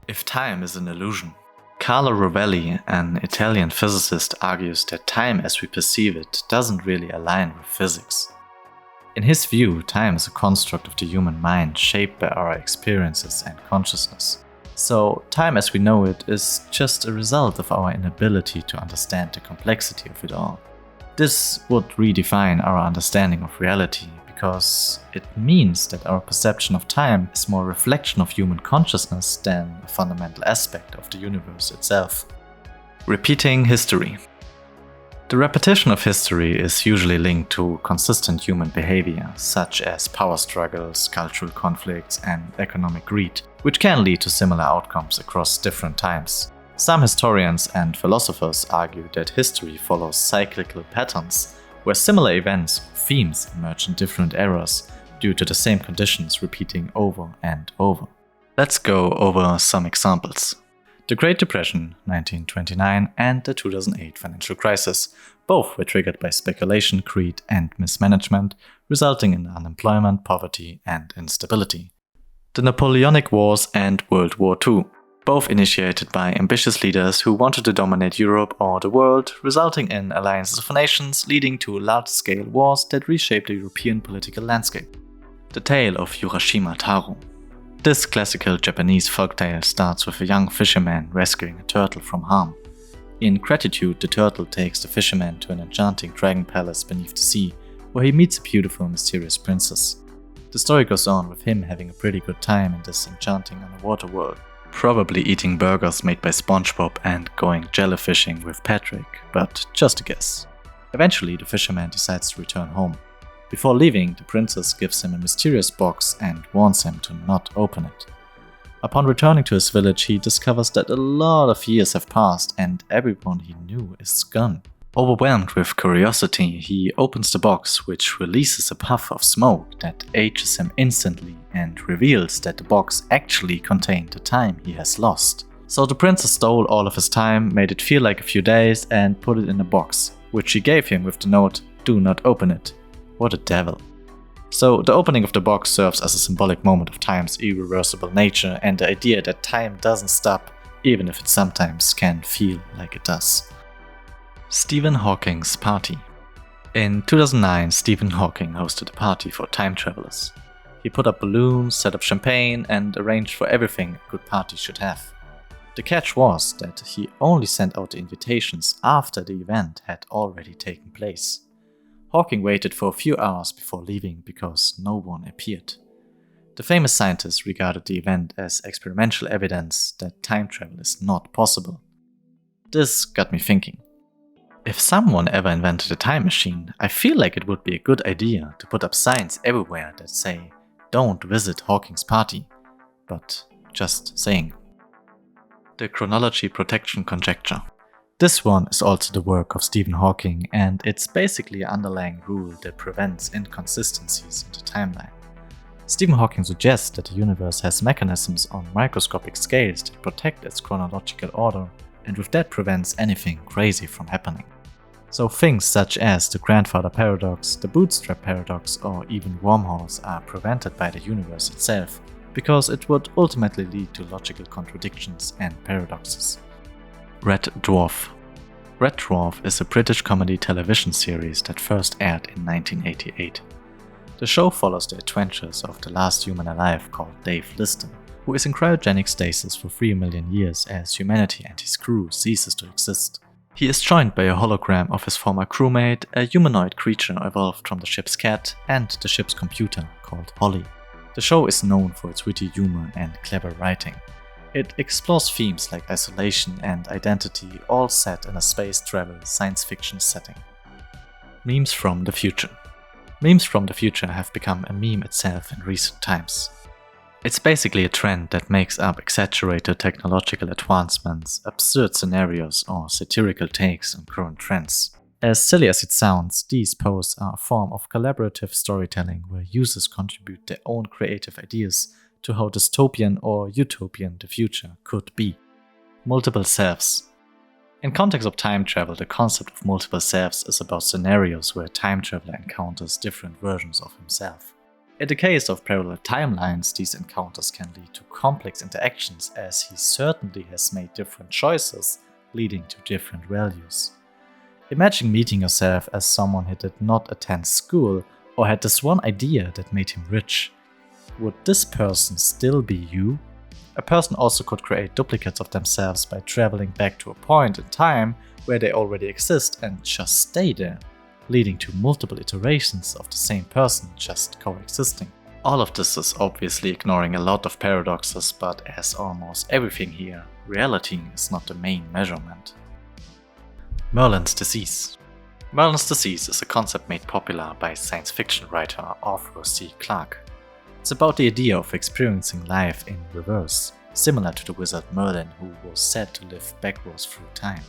If time is an illusion. Carlo Rovelli, an Italian physicist, argues that time as we perceive it doesn't really align with physics. In his view, time is a construct of the human mind shaped by our experiences and consciousness. So, time as we know it is just a result of our inability to understand the complexity of it all. This would redefine our understanding of reality, because it means that our perception of time is more a reflection of human consciousness than a fundamental aspect of the universe itself. Repeating history. The repetition of history is usually linked to consistent human behavior, such as power struggles, cultural conflicts, and economic greed, which can lead to similar outcomes across different times. Some historians and philosophers argue that history follows cyclical patterns, where similar events or themes emerge in different eras due to the same conditions repeating over and over. Let's go over some examples. The Great Depression, 1929, and the 2008 financial crisis. Both were triggered by speculation, greed, and mismanagement, resulting in unemployment, poverty, and instability. The Napoleonic Wars and World War II. Both initiated by ambitious leaders who wanted to dominate Europe or the world, resulting in alliances of nations leading to large-scale wars that reshaped the European political landscape. The Tale of Urashima Taro. This classical Japanese folktale starts with a young fisherman rescuing a turtle from harm. In gratitude, the turtle takes the fisherman to an enchanting dragon palace beneath the sea, where he meets a beautiful, mysterious princess. The story goes on with him having a pretty good time in this enchanting underwater world, probably eating burgers made by SpongeBob and going jellyfishing with Patrick, but just a guess. Eventually, the fisherman decides to return home. Before leaving, the princess gives him a mysterious box and warns him to not open it. Upon returning to his village, he discovers that a lot of years have passed and everyone he knew is gone. Overwhelmed with curiosity, he opens the box, which releases a puff of smoke that ages him instantly and reveals that the box actually contained the time he has lost. So the princess stole all of his time, made it feel like a few days, and put it in a box, which she gave him with the note, "Do not open it." What a devil. So the opening of the box serves as a symbolic moment of time's irreversible nature and the idea that time doesn't stop, even if it sometimes can feel like it does. Stephen Hawking's party. In 2009, Stephen Hawking hosted a party for time travelers. He put up balloons, set up champagne, and arranged for everything a good party should have. The catch was that he only sent out the invitations after the event had already taken place. Hawking waited for a few hours before leaving because no one appeared. The famous scientist regarded the event as experimental evidence that time travel is not possible. This got me thinking. If someone ever invented a time machine, I feel like it would be a good idea to put up signs everywhere that say, "Don't visit Hawking's party," but just saying. The chronology protection conjecture. This one is also the work of Stephen Hawking, and it's basically an underlying rule that prevents inconsistencies in the timeline. Stephen Hawking suggests that the universe has mechanisms on microscopic scales that protect its chronological order and with that prevents anything crazy from happening. So things such as the grandfather paradox, the bootstrap paradox, or even wormholes are prevented by the universe itself, because it would ultimately lead to logical contradictions and paradoxes. Red Dwarf. Red Dwarf is a British comedy television series that first aired in 1988. The show follows the adventures of the last human alive called Dave Liston, who is in cryogenic stasis for 3 million years as humanity and his crew ceases to exist. He is joined by a hologram of his former crewmate, a humanoid creature evolved from the ship's cat, and the ship's computer called Holly. The show is known for its witty humor and clever writing. It explores themes like isolation and identity, all set in a space travel science fiction setting. Memes from the future. Memes from the future have become a meme itself in recent times. It's basically a trend that makes up exaggerated technological advancements, absurd scenarios, or satirical takes on current trends. As silly as it sounds, these posts are a form of collaborative storytelling where users contribute their own creative ideas to how dystopian or utopian the future could be. Multiple selves. In context of time travel, the concept of multiple selves is about scenarios where a time traveler encounters different versions of himself. In the case of parallel timelines, these encounters can lead to complex interactions as he certainly has made different choices, leading to different values. Imagine meeting yourself as someone who did not attend school or had this one idea that made him rich. Would this person still be you? A person also could create duplicates of themselves by traveling back to a point in time where they already exist and just stay there, leading to multiple iterations of the same person just coexisting. All of this is obviously ignoring a lot of paradoxes, but as almost everything here, reality is not the main measurement. Merlin's disease. Merlin's disease is a concept made popular by science fiction writer Arthur C. Clarke. It's about the idea of experiencing life in reverse, similar to the wizard Merlin, who was said to live backwards through time.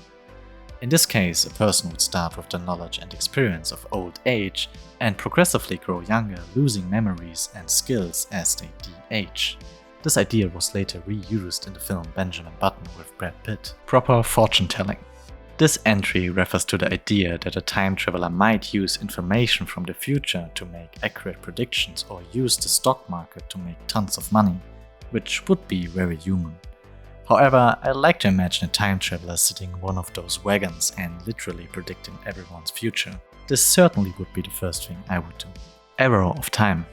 In this case, a person would start with the knowledge and experience of old age and progressively grow younger, losing memories and skills as they de-age. This idea was later reused in the film Benjamin Button with Brad Pitt. Proper fortune telling. This entry refers to the idea that a time traveler might use information from the future to make accurate predictions or use the stock market to make tons of money, which would be very human. However, I like to imagine a time traveler sitting in one of those wagons and literally predicting everyone's future. This certainly would be the first thing I would do. Arrow of time.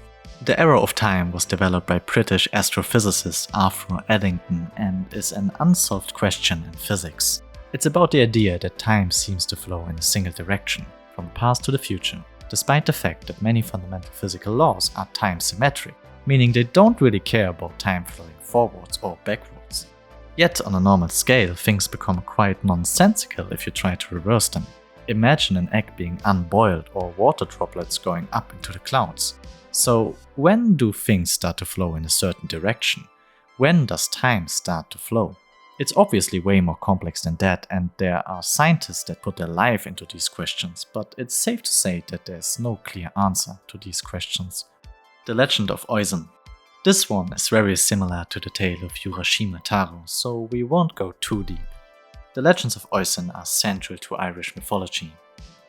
The arrow of time was developed by British astrophysicist Arthur Eddington and is an unsolved question in physics. It's about the idea that time seems to flow in a single direction, from the past to the future, despite the fact that many fundamental physical laws are time symmetric, meaning they don't really care about time flowing forwards or backwards. Yet on a normal scale, things become quite nonsensical if you try to reverse them. Imagine an egg being unboiled or water droplets going up into the clouds. So when do things start to flow in a certain direction? When does time start to flow? It's obviously way more complex than that, and there are scientists that put their life into these questions, but it's safe to say that there's no clear answer to these questions. The Legend of Oisin. This one is very similar to the tale of Urashima Taro, so we won't go too deep. The legends of Oisin are central to Irish mythology.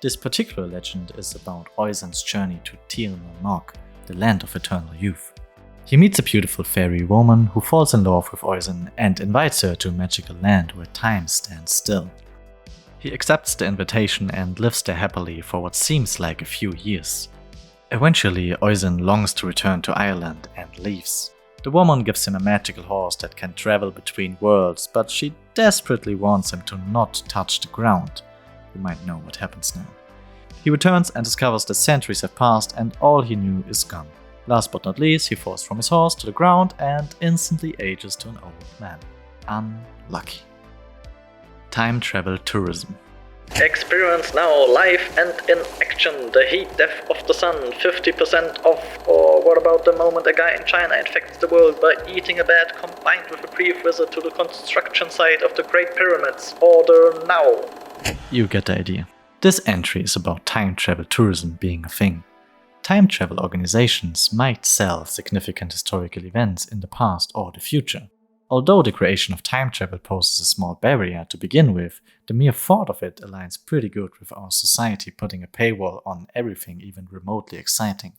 This particular legend is about Oisin's journey to Tir na Nog, the land of eternal youth. He meets a beautiful fairy woman who falls in love with Oisin and invites her to a magical land where time stands still. He accepts the invitation and lives there happily for what seems like a few years. Eventually, Oisin longs to return to Ireland and leaves. The woman gives him a magical horse that can travel between worlds, but she desperately wants him to not touch the ground. You might know what happens now. He returns and discovers that centuries have passed and all he knew is gone. Last but not least, he falls from his horse to the ground and instantly ages to an old man. Unlucky. Time travel tourism. Experience now live and in action. The heat death of the sun, 50% off. Or what about the moment a guy in China infects the world by eating a bat combined with a brief visit to the construction site of the Great Pyramids? Order now. You get the idea. This entry is about time travel tourism being a thing. Time travel organizations might sell significant historical events in the past or the future. Although the creation of time travel poses a small barrier to begin with, the mere thought of it aligns pretty good with our society putting a paywall on everything even remotely exciting.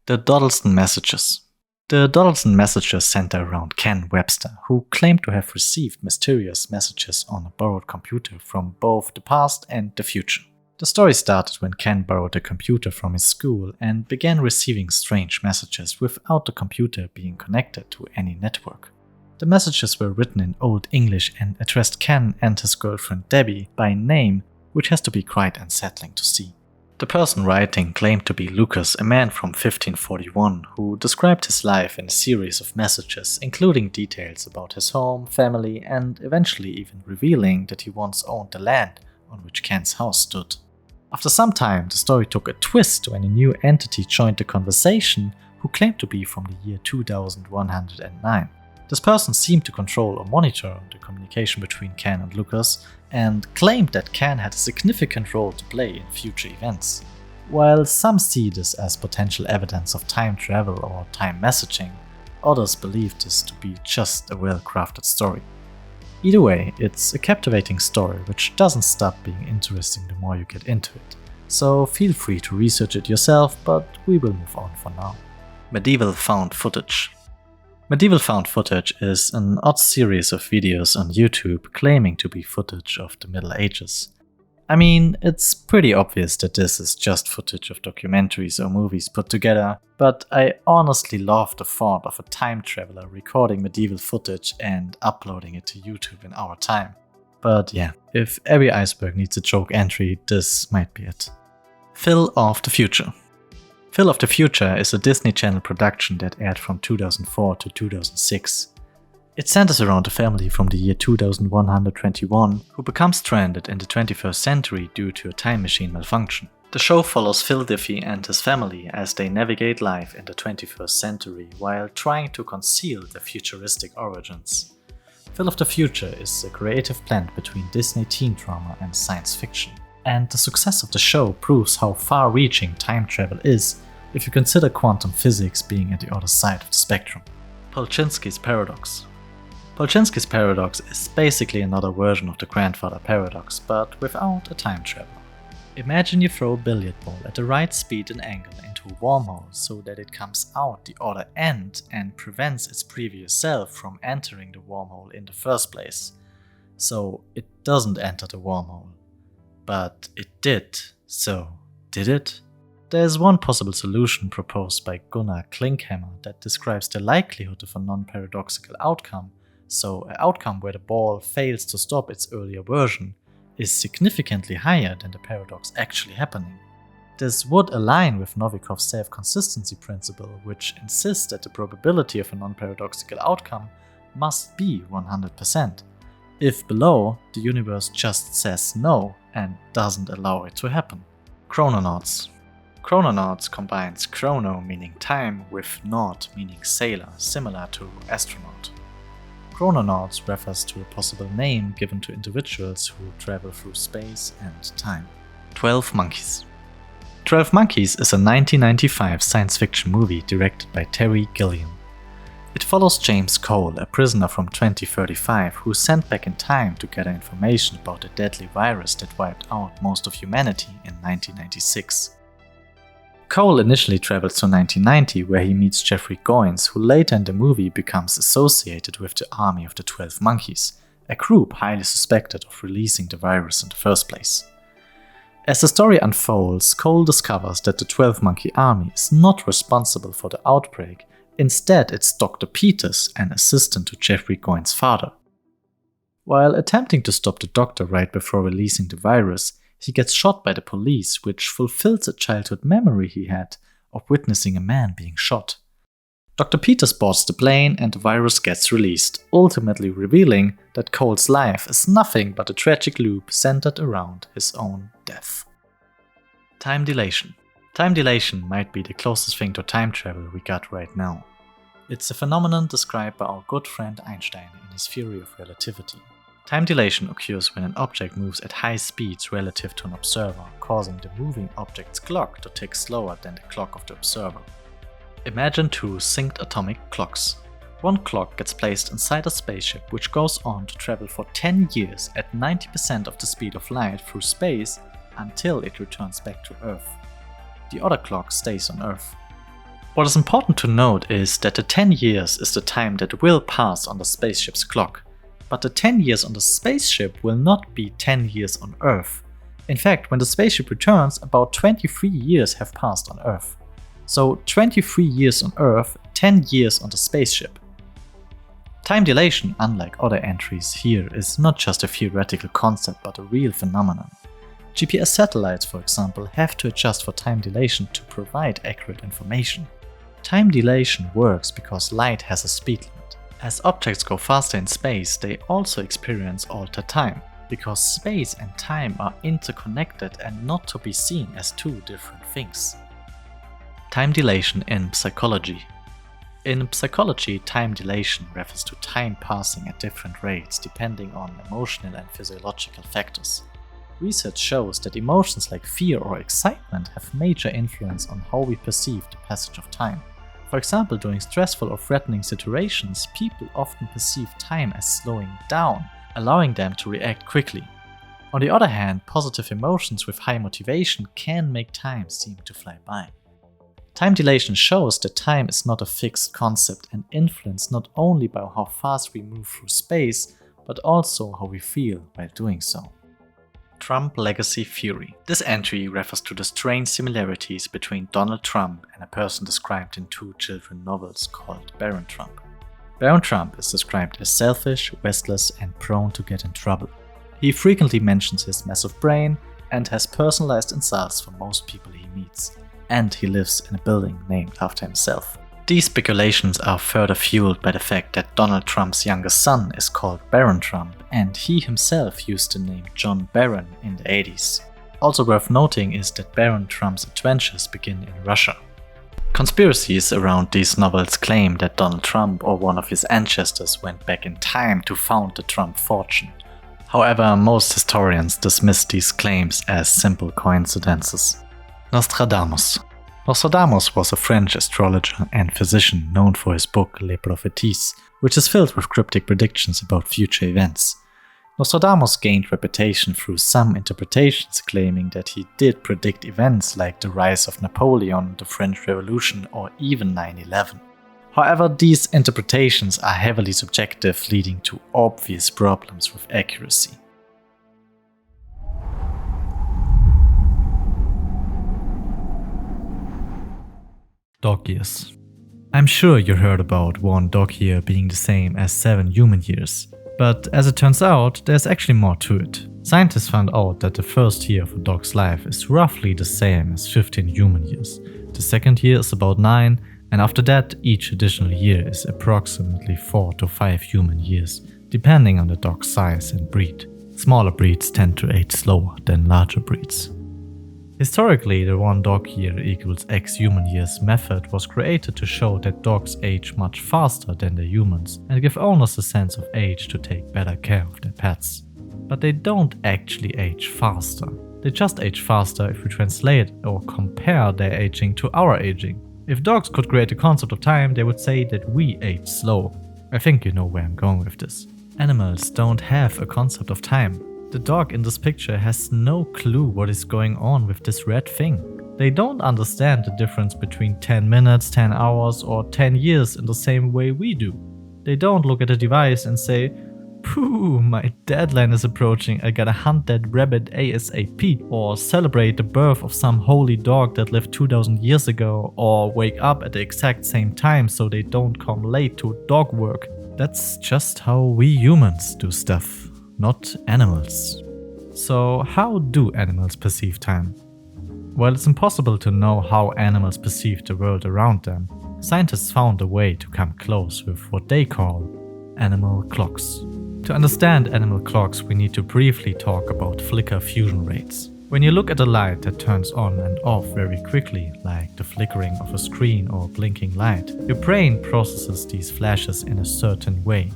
The Dodleston Messages. The Dodleston Messages center around Ken Webster, who claimed to have received mysterious messages on a borrowed computer from both the past and the future. The story started when Ken borrowed a computer from his school and began receiving strange messages without the computer being connected to any network. The messages were written in Old English and addressed Ken and his girlfriend Debbie by name, which has to be quite unsettling to see. The person writing claimed to be Lucas, a man from 1541, who described his life in a series of messages, including details about his home, family, and eventually even revealing that he once owned the land on which Ken's house stood. After some time, the story took a twist when a new entity joined the conversation who claimed to be from the year 2109. This person seemed to control or monitor the communication between Ken and Lucas, and claimed that Ken had a significant role to play in future events. While some see this as potential evidence of time travel or time messaging, others believe this to be just a well-crafted story. Either way, it's a captivating story which doesn't stop being interesting the more you get into it, so feel free to research it yourself, but we will move on for now. Medieval Found Footage. Medieval Found Footage is an odd series of videos on YouTube claiming to be footage of the Middle Ages. I mean, it's pretty obvious that this is just footage of documentaries or movies put together, but I honestly love the thought of a time traveler recording medieval footage and uploading it to YouTube in our time. But yeah, if every iceberg needs a joke entry, this might be it. Phil of the Future. Phil of the Future is a Disney Channel production that aired from 2004 to 2006. It centers around a family from the year 2121 who becomes stranded in the 21st century due to a time machine malfunction. The show follows Phil Diffie and his family as they navigate life in the 21st century while trying to conceal their futuristic origins. Phil of the Future is a creative blend between Disney teen drama and science fiction. And the success of the show proves how far-reaching time travel is if you consider quantum physics being at the other side of the spectrum. Polchinski's Paradox. Polchinski's Paradox is basically another version of the Grandfather Paradox, but without a time travel. Imagine you throw a billiard ball at the right speed and angle into a wormhole so that it comes out the other end and prevents its previous self from entering the wormhole in the first place. So it doesn't enter the wormhole. But it did, so did it? There's one possible solution proposed by Gunnar Klinkhammer that describes the likelihood of a non-paradoxical outcome, so an outcome where the ball fails to stop its earlier version is significantly higher than the paradox actually happening. This would align with Novikov's self-consistency principle, which insists that the probability of a non-paradoxical outcome must be 100%. If below, the universe just says no and doesn't allow it to happen. Chrononauts. Chrononauts combines chrono meaning time with naut meaning sailor, similar to astronaut. Chrononauts refers to a possible name given to individuals who travel through space and time. 12 Monkeys. 12 Monkeys is a 1995 science fiction movie directed by Terry Gilliam. It follows James Cole, a prisoner from 2035 who's sent back in time to gather information about a deadly virus that wiped out most of humanity in 1996. Cole initially travels to 1990 where he meets Jeffrey Goins, who later in the movie becomes associated with the Army of the 12 Monkeys, a group highly suspected of releasing the virus in the first place. As the story unfolds, Cole discovers that the 12 Monkey Army is not responsible for the outbreak. Instead, it's Dr. Peters, an assistant to Jeffrey Goins' father. While attempting to stop the doctor right before releasing the virus, he gets shot by the police, which fulfills a childhood memory he had of witnessing a man being shot. Dr. Peters boards the plane and the virus gets released, ultimately revealing that Cole's life is nothing but a tragic loop centered around his own death. Time dilation. Time dilation might be the closest thing to time travel we got right now. It's a phenomenon described by our good friend Einstein in his theory of relativity. Time dilation occurs when an object moves at high speeds relative to an observer, causing the moving object's clock to tick slower than the clock of the observer. Imagine two synced atomic clocks. One clock gets placed inside a spaceship which goes on to travel for 10 years at 90% of the speed of light through space until it returns back to Earth. The other clock stays on Earth. What is important to note is that the 10 years is the time that will pass on the spaceship's clock, but the 10 years on the spaceship will not be 10 years on Earth. In fact, when the spaceship returns, about 23 years have passed on Earth. So 23 years on Earth, 10 years on the spaceship. Time dilation, unlike other entries here, is not just a theoretical concept but a real phenomenon. GPS satellites, for example, have to adjust for time dilation to provide accurate information. Time dilation works because light has a speed limit. As objects go faster in space, they also experience altered time, because space and time are interconnected and not to be seen as two different things. Time dilation in psychology. In psychology, time dilation refers to time passing at different rates depending on emotional and physiological factors. Research shows that emotions like fear or excitement have major influence on how we perceive the passage of time. For example, during stressful or threatening situations, people often perceive time as slowing down, allowing them to react quickly. On the other hand, positive emotions with high motivation can make time seem to fly by. Time dilation shows that time is not a fixed concept and influenced not only by how fast we move through space, but also how we feel while doing so. Trump Legacy Theory. This entry refers to the strange similarities between Donald Trump and a person described in two children's novels called Baron Trump. Baron Trump is described as selfish, restless, and prone to get in trouble. He frequently mentions his massive brain and has personalized insults for most people he meets. And he lives in a building named after himself. These speculations are further fueled by the fact that Donald Trump's youngest son is called Baron Trump, and he himself used the name John Barron in the 80s. Also worth noting is that Baron Trump's adventures begin in Russia. Conspiracies around these novels claim that Donald Trump or one of his ancestors went back in time to found the Trump fortune. However, most historians dismiss these claims as simple coincidences. Nostradamus. Nostradamus was a French astrologer and physician known for his book Les Prophéties, which is filled with cryptic predictions about future events. Nostradamus gained reputation through some interpretations claiming that he did predict events like the rise of Napoleon, the French Revolution, or even 9/11. However, these interpretations are heavily subjective, leading to obvious problems with accuracy. Dog years. I'm sure you heard about one dog year being the same as 7 human years, but as it turns out, there's actually more to it. Scientists found out that the first year of a dog's life is roughly the same as 15 human years. The second year is about 9, and after that, each additional year is approximately 4 to 5 human years, depending on the dog's size and breed. Smaller breeds tend to age slower than larger breeds. Historically, the 1 dog year equals X human years method was created to show that dogs age much faster than their humans and give owners a sense of age to take better care of their pets. But they don't actually age faster. They just age faster if we translate or compare their aging to our aging. If dogs could create a concept of time, they would say that we age slow. I think you know where I'm going with this. Animals don't have a concept of time. The dog in this picture has no clue what is going on with this red thing. They don't understand the difference between 10 minutes, 10 hours, or 10 years in the same way we do. They don't look at a device and say, "Phew, my deadline is approaching, I gotta hunt that rabbit ASAP," or celebrate the birth of some holy dog that lived 2000 years ago, or wake up at the exact same time so they don't come late to dog work. That's just how we humans do stuff. Not animals. So how do animals perceive time? Well, it's impossible to know how animals perceive the world around them. Scientists found a way to come close with what they call animal clocks. To understand animal clocks, we need to briefly talk about flicker fusion rates. When you look at a light that turns on and off very quickly, like the flickering of a screen or blinking light, your brain processes these flashes in a certain way.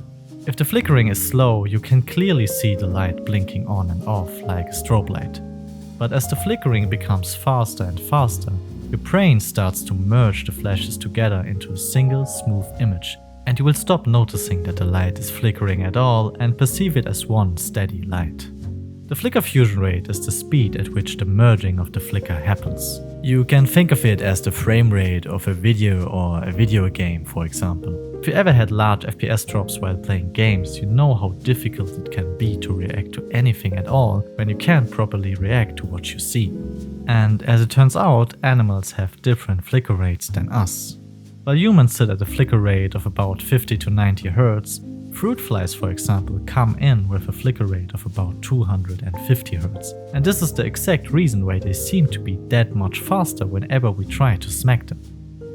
If the flickering is slow, you can clearly see the light blinking on and off like a strobe light. But as the flickering becomes faster and faster, your brain starts to merge the flashes together into a single smooth image, and you will stop noticing that the light is flickering at all and perceive it as one steady light. The flicker fusion rate is the speed at which the merging of the flicker happens. You can think of it as the frame rate of a video or a video game, for example. If you ever had large FPS drops while playing games, you know how difficult it can be to react to anything at all when you can't properly react to what you see. And as it turns out, animals have different flicker rates than us. While humans sit at a flicker rate of about 50 to 90 Hz, fruit flies, for example, come in with a flicker rate of about 250 Hz. And this is the exact reason why they seem to be that much faster whenever we try to smack them.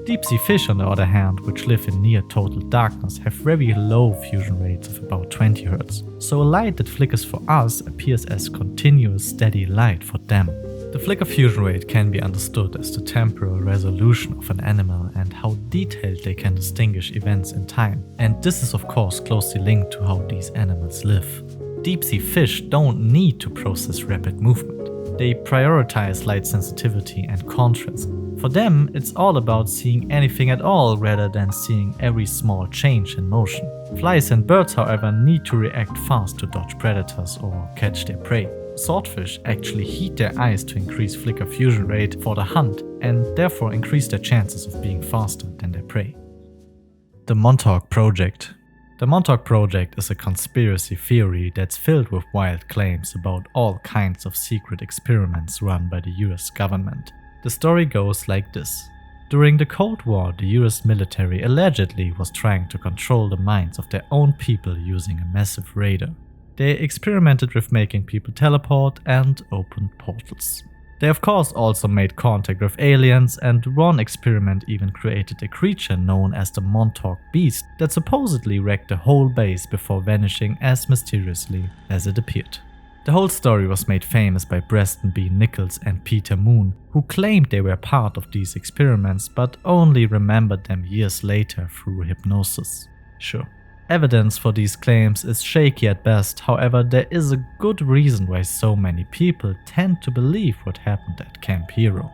Deep-sea fish, on the other hand, which live in near total darkness, have very low fusion rates of about 20 Hz. So a light that flickers for us appears as continuous steady light for them. The flicker fusion rate can be understood as the temporal resolution of an animal and how detailed they can distinguish events in time. And this is of course closely linked to how these animals live. Deep-sea fish don't need to process rapid movement. They prioritize light sensitivity and contrast. For them, it's all about seeing anything at all rather than seeing every small change in motion. Flies and birds, however, need to react fast to dodge predators or catch their prey. Swordfish actually heat their eyes to increase flicker fusion rate for the hunt and therefore increase their chances of being faster than their prey. The Montauk Project. The Montauk Project is a conspiracy theory that's filled with wild claims about all kinds of secret experiments run by the US government. The story goes like this. During the Cold War, the US military allegedly was trying to control the minds of their own people using a massive radar. They experimented with making people teleport and opened portals. They of course also made contact with aliens, and one experiment even created a creature known as the Montauk Beast that supposedly wrecked the whole base before vanishing as mysteriously as it appeared. The whole story was made famous by Preston B. Nichols and Peter Moon, who claimed they were part of these experiments but only remembered them years later through hypnosis. Sure. Evidence for these claims is shaky at best, however there is a good reason why so many people tend to believe what happened at Camp Hero.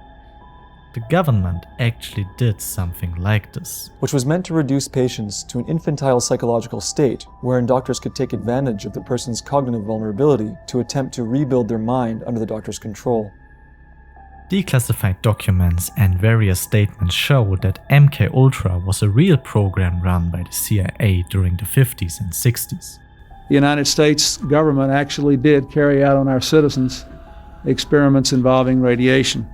The government actually did something like this. Which was meant to reduce patients to an infantile psychological state, wherein doctors could take advantage of the person's cognitive vulnerability to attempt to rebuild their mind under the doctor's control. Declassified documents and various statements show that MKUltra was a real program run by the CIA during the 50s and 60s. The United States government actually did carry out on our citizens experiments involving radiation.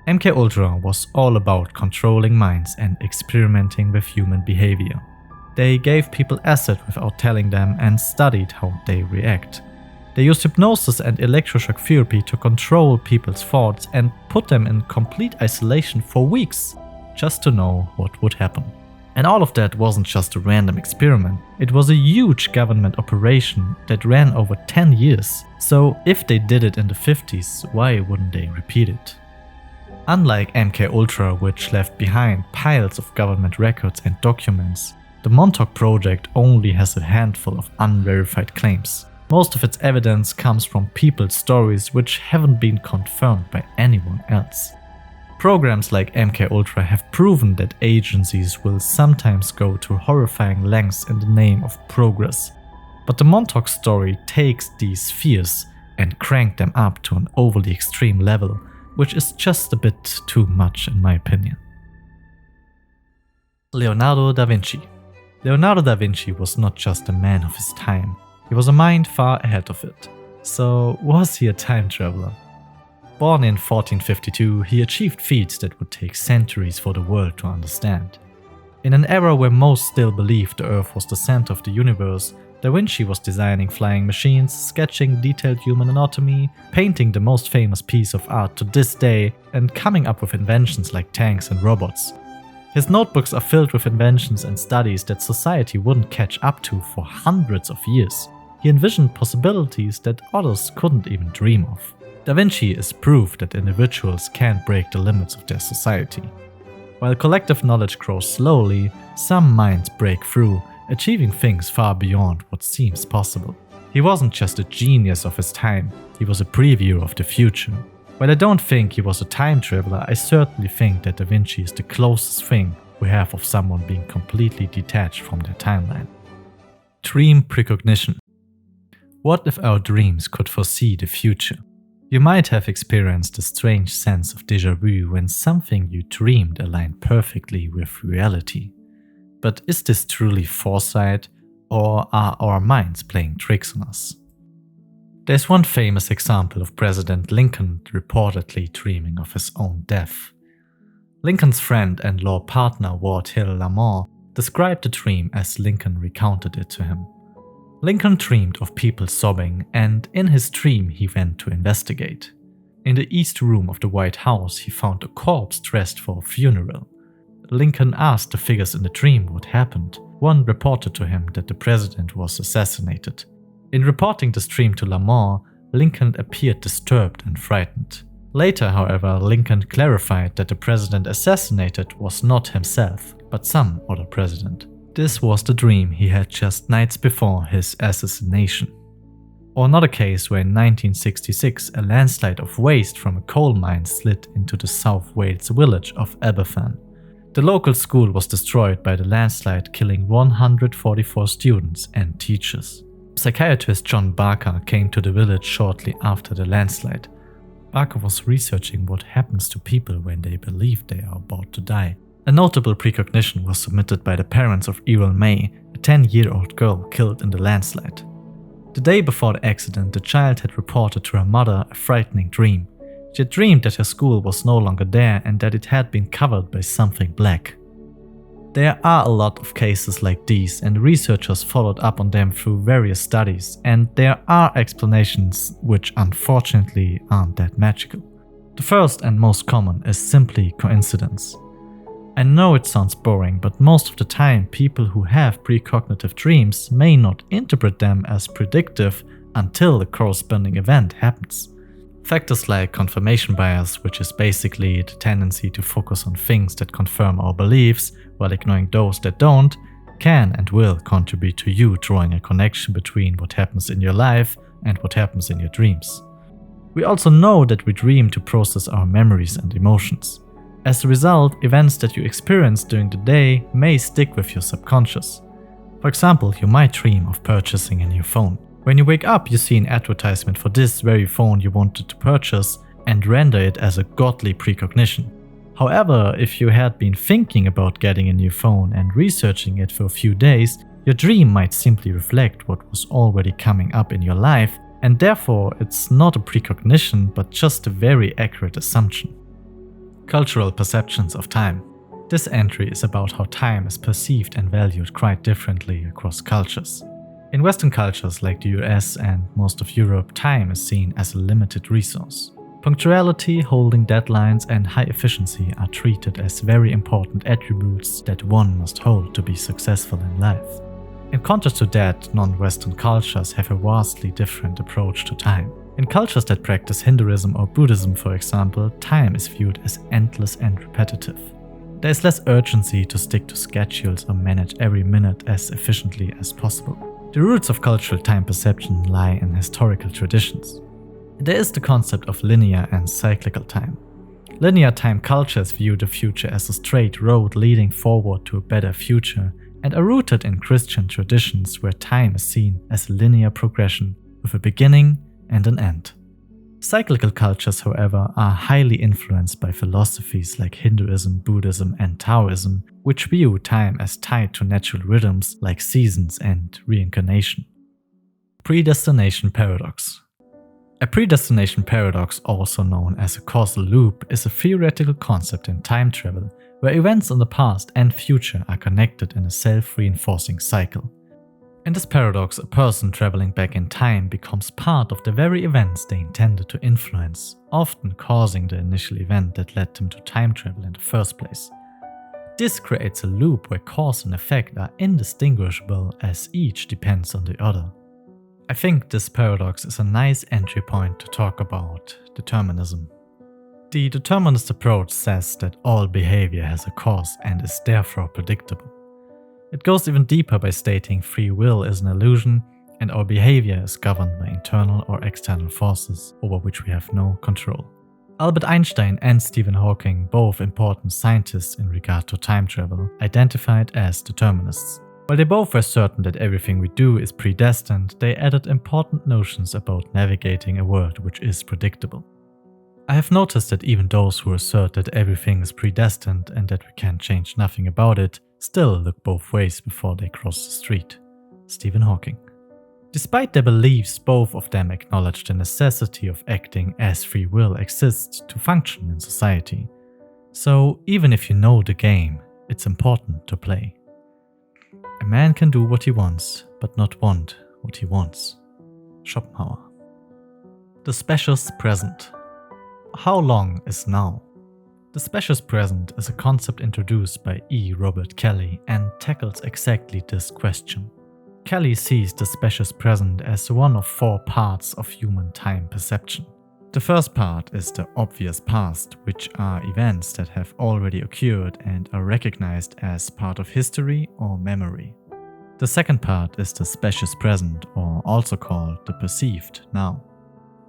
MKUltra was all about controlling minds and experimenting with human behavior. They gave people acid without telling them and studied how they react. They used hypnosis and electroshock therapy to control people's thoughts and put them in complete isolation for weeks, just to know what would happen. And all of that wasn't just a random experiment, it was a huge government operation that ran over 10 years. So if they did it in the 50s, why wouldn't they repeat it? Unlike MKUltra, which left behind piles of government records and documents, the Montauk Project only has a handful of unverified claims. Most of its evidence comes from people's stories which haven't been confirmed by anyone else. Programs like MKUltra have proven that agencies will sometimes go to horrifying lengths in the name of progress. But the Montauk story takes these fears and cranks them up to an overly extreme level, which is just a bit too much in my opinion. Leonardo da Vinci. Leonardo da Vinci was not just a man of his time. He was a mind far ahead of it. So was he a time traveler? Born in 1452, he achieved feats that would take centuries for the world to understand. In an era where most still believed the Earth was the center of the universe, Da Vinci was designing flying machines, sketching detailed human anatomy, painting the most famous piece of art to this day, and coming up with inventions like tanks and robots. His notebooks are filled with inventions and studies that society wouldn't catch up to for hundreds of years. He envisioned possibilities that others couldn't even dream of. Da Vinci is proof that individuals can't break the limits of their society. While collective knowledge grows slowly, some minds break through, achieving things far beyond what seems possible. He wasn't just a genius of his time, he was a preview of the future. While I don't think he was a time traveler, I certainly think that Da Vinci is the closest thing we have of someone being completely detached from their timeline. Dream precognition. What if our dreams could foresee the future? You might have experienced a strange sense of déjà vu when something you dreamed aligned perfectly with reality. But is this truly foresight, or are our minds playing tricks on us? There's one famous example of President Lincoln reportedly dreaming of his own death. Lincoln's friend and law partner Ward Hill Lamar described the dream as Lincoln recounted it to him. Lincoln dreamed of people sobbing, and in his dream he went to investigate. In the East Room of the White House he found a corpse dressed for a funeral. Lincoln asked the figures in the dream what happened. One reported to him that the president was assassinated. In reporting this dream to Lamar, Lincoln appeared disturbed and frightened. Later, however, Lincoln clarified that the president assassinated was not himself, but some other president. This was the dream he had just nights before his assassination. Or another case where in 1966 a landslide of waste from a coal mine slid into the South Wales village of Aberfan. The local school was destroyed by the landslide, killing 144 students and teachers. Psychiatrist John Barker came to the village shortly after the landslide. Barker was researching what happens to people when they believe they are about to die. A notable precognition was submitted by the parents of Errol May, a 10-year-old girl killed in the landslide. The day before the accident, the child had reported to her mother a frightening dream. She had dreamed that her school was no longer there and that it had been covered by something black. There are a lot of cases like these, and researchers followed up on them through various studies, and there are explanations which unfortunately aren't that magical. The first and most common is simply coincidence. I know it sounds boring, but most of the time people who have precognitive dreams may not interpret them as predictive until the corresponding event happens. Factors like confirmation bias, which is basically the tendency to focus on things that confirm our beliefs while ignoring those that don't, can and will contribute to you drawing a connection between what happens in your life and what happens in your dreams. We also know that we dream to process our memories and emotions. As a result, events that you experience during the day may stick with your subconscious. For example, you might dream of purchasing a new phone. When you wake up, you see an advertisement for this very phone you wanted to purchase and render it as a godly precognition. However, if you had been thinking about getting a new phone and researching it for a few days, your dream might simply reflect what was already coming up in your life, and therefore it's not a precognition but just a very accurate assumption. Cultural perceptions of time. This entry is about how time is perceived and valued quite differently across cultures. In Western cultures like the US and most of Europe, time is seen as a limited resource. Punctuality, holding deadlines, and high efficiency are treated as very important attributes that one must hold to be successful in life. In contrast to that, non-Western cultures have a vastly different approach to time. In cultures that practice Hinduism or Buddhism, for example, time is viewed as endless and repetitive. There is less urgency to stick to schedules or manage every minute as efficiently as possible. The roots of cultural time perception lie in historical traditions. There is the concept of linear and cyclical time. Linear time cultures view the future as a straight road leading forward to a better future and are rooted in Christian traditions where time is seen as a linear progression with a beginning and an end. Cyclical cultures, however, are highly influenced by philosophies like Hinduism, Buddhism, and Taoism, which view time as tied to natural rhythms like seasons and reincarnation. Predestination paradox. A predestination paradox, also known as a causal loop, is a theoretical concept in time travel where events in the past and future are connected in a self-reinforcing cycle. In this paradox, a person traveling back in time becomes part of the very events they intended to influence, often causing the initial event that led them to time travel in the first place. This creates a loop where cause and effect are indistinguishable as each depends on the other. I think this paradox is a nice entry point to talk about determinism. The determinist approach says that all behavior has a cause and is therefore predictable. It goes even deeper by stating free will is an illusion and our behavior is governed by internal or external forces over which we have no control. Albert Einstein and Stephen Hawking, both important scientists in regard to time travel, identified as determinists. While they both were certain that everything we do is predestined, they added important notions about navigating a world which is predictable. I have noticed that even those who assert that everything is predestined and that we can change nothing about it, still look both ways before they cross the street. Stephen Hawking. Despite their beliefs, both of them acknowledge the necessity of acting as free will exists to function in society. So even if you know the game, it's important to play. A man can do what he wants, but not want what he wants. Schopenhauer. The specious present. How long is now? The specious present is a concept introduced by E. Robert Kelly and tackles exactly this question. Kelly sees the specious present as one of 4 parts of human time perception. The first part is the obvious past, which are events that have already occurred and are recognized as part of history or memory. The second part is the specious present, or also called the perceived now.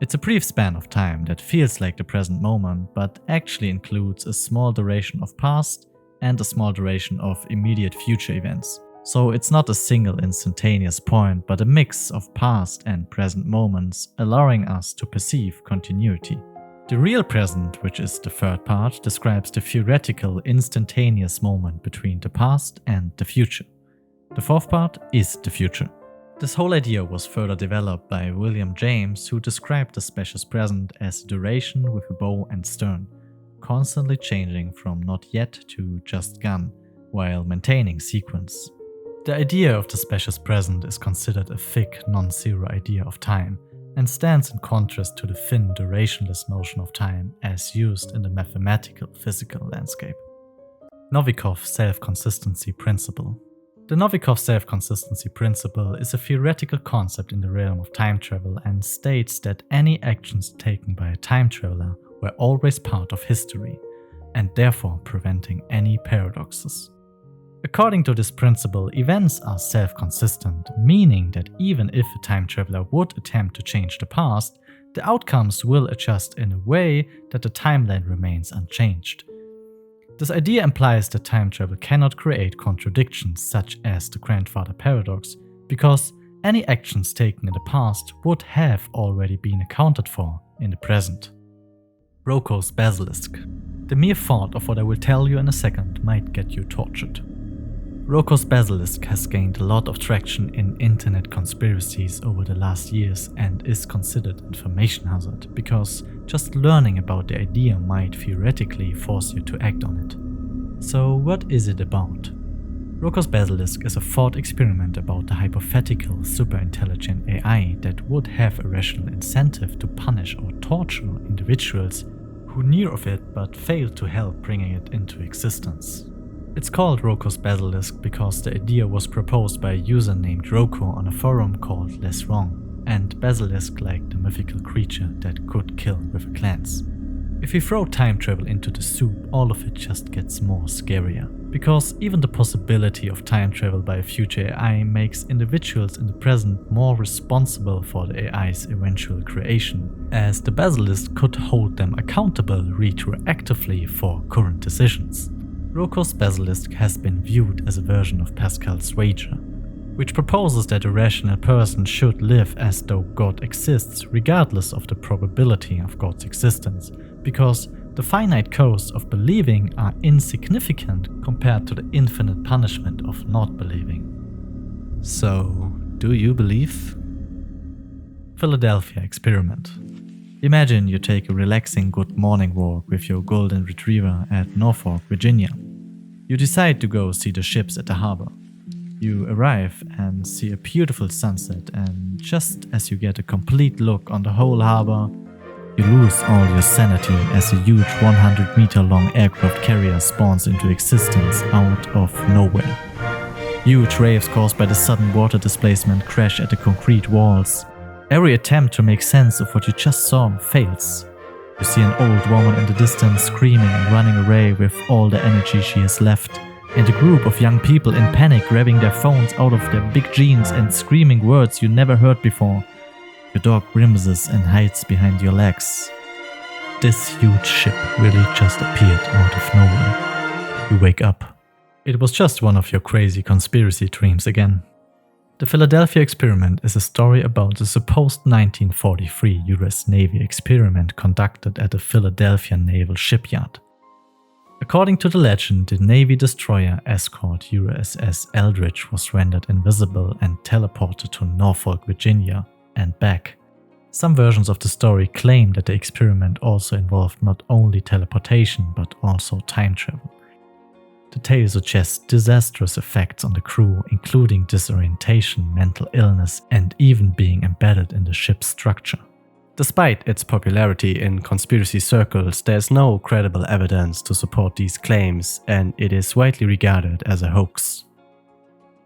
It's a brief span of time that feels like the present moment, but actually includes a small duration of past and a small duration of immediate future events. So it's not a single instantaneous point, but a mix of past and present moments, allowing us to perceive continuity. The real present, which is the third part, describes the theoretical instantaneous moment between the past and the future. The fourth part is the future. This whole idea was further developed by William James, who described the specious present as duration with a bow and stern, constantly changing from not yet to just gone, while maintaining sequence. The idea of the specious present is considered a thick, non-zero idea of time, and stands in contrast to the thin, durationless notion of time as used in the mathematical physical landscape. Novikov self-consistency principle. The Novikov self-consistency principle is a theoretical concept in the realm of time travel and states that any actions taken by a time traveler were always part of history, and therefore preventing any paradoxes. According to this principle, events are self-consistent, meaning that even if a time traveler would attempt to change the past, the outcomes will adjust in a way that the timeline remains unchanged. This idea implies that time travel cannot create contradictions such as the grandfather paradox, because any actions taken in the past would have already been accounted for in the present. Roko's basilisk. The mere thought of what I will tell you in a second might get you tortured. Roko's basilisk has gained a lot of traction in internet conspiracies over the last years and is considered information hazard because just learning about the idea might theoretically force you to act on it. So what is it about? Roko's basilisk is a thought experiment about the hypothetical superintelligent AI that would have a rational incentive to punish or torture individuals who knew of it but failed to help bringing it into existence. It's called Roko's basilisk because the idea was proposed by a user named Roko on a forum called Less Wrong, and basilisk like the mythical creature that could kill with a glance. If we throw time travel into the soup, all of it just gets more scarier. Because even the possibility of time travel by a future AI makes individuals in the present more responsible for the AI's eventual creation, as the basilisk could hold them accountable retroactively for current decisions. Roko's basilisk has been viewed as a version of Pascal's wager, which proposes that a rational person should live as though God exists regardless of the probability of God's existence, because the finite costs of believing are insignificant compared to the infinite punishment of not believing. So, do you believe? Philadelphia experiment. Imagine you take a relaxing good morning walk with your golden retriever at Norfolk, Virginia. You decide to go see the ships at the harbor. You arrive and see a beautiful sunset, and just as you get a complete look on the whole harbor, you lose all your sanity as a huge 100-meter-long aircraft carrier spawns into existence out of nowhere. Huge waves caused by the sudden water displacement crash at the concrete walls. Every attempt to make sense of what you just saw fails. You see an old woman in the distance screaming and running away with all the energy she has left, and a group of young people in panic grabbing their phones out of their big jeans and screaming words you never heard before. Your dog grimaces and hides behind your legs. this huge ship really just appeared out of nowhere. You wake up. It was just one of your crazy conspiracy dreams again. The Philadelphia experiment is a story about the supposed 1943 US Navy experiment conducted at the Philadelphia Naval Shipyard. According to the legend, the Navy destroyer escort USS Eldridge was rendered invisible and teleported to Norfolk, Virginia, and back. Some versions of the story claim that the experiment also involved not only teleportation but also time travel. The tale suggests disastrous effects on the crew, including disorientation, mental illness, and even being embedded in the ship's structure. Despite its popularity in conspiracy circles, there's no credible evidence to support these claims, and it is widely regarded as a hoax.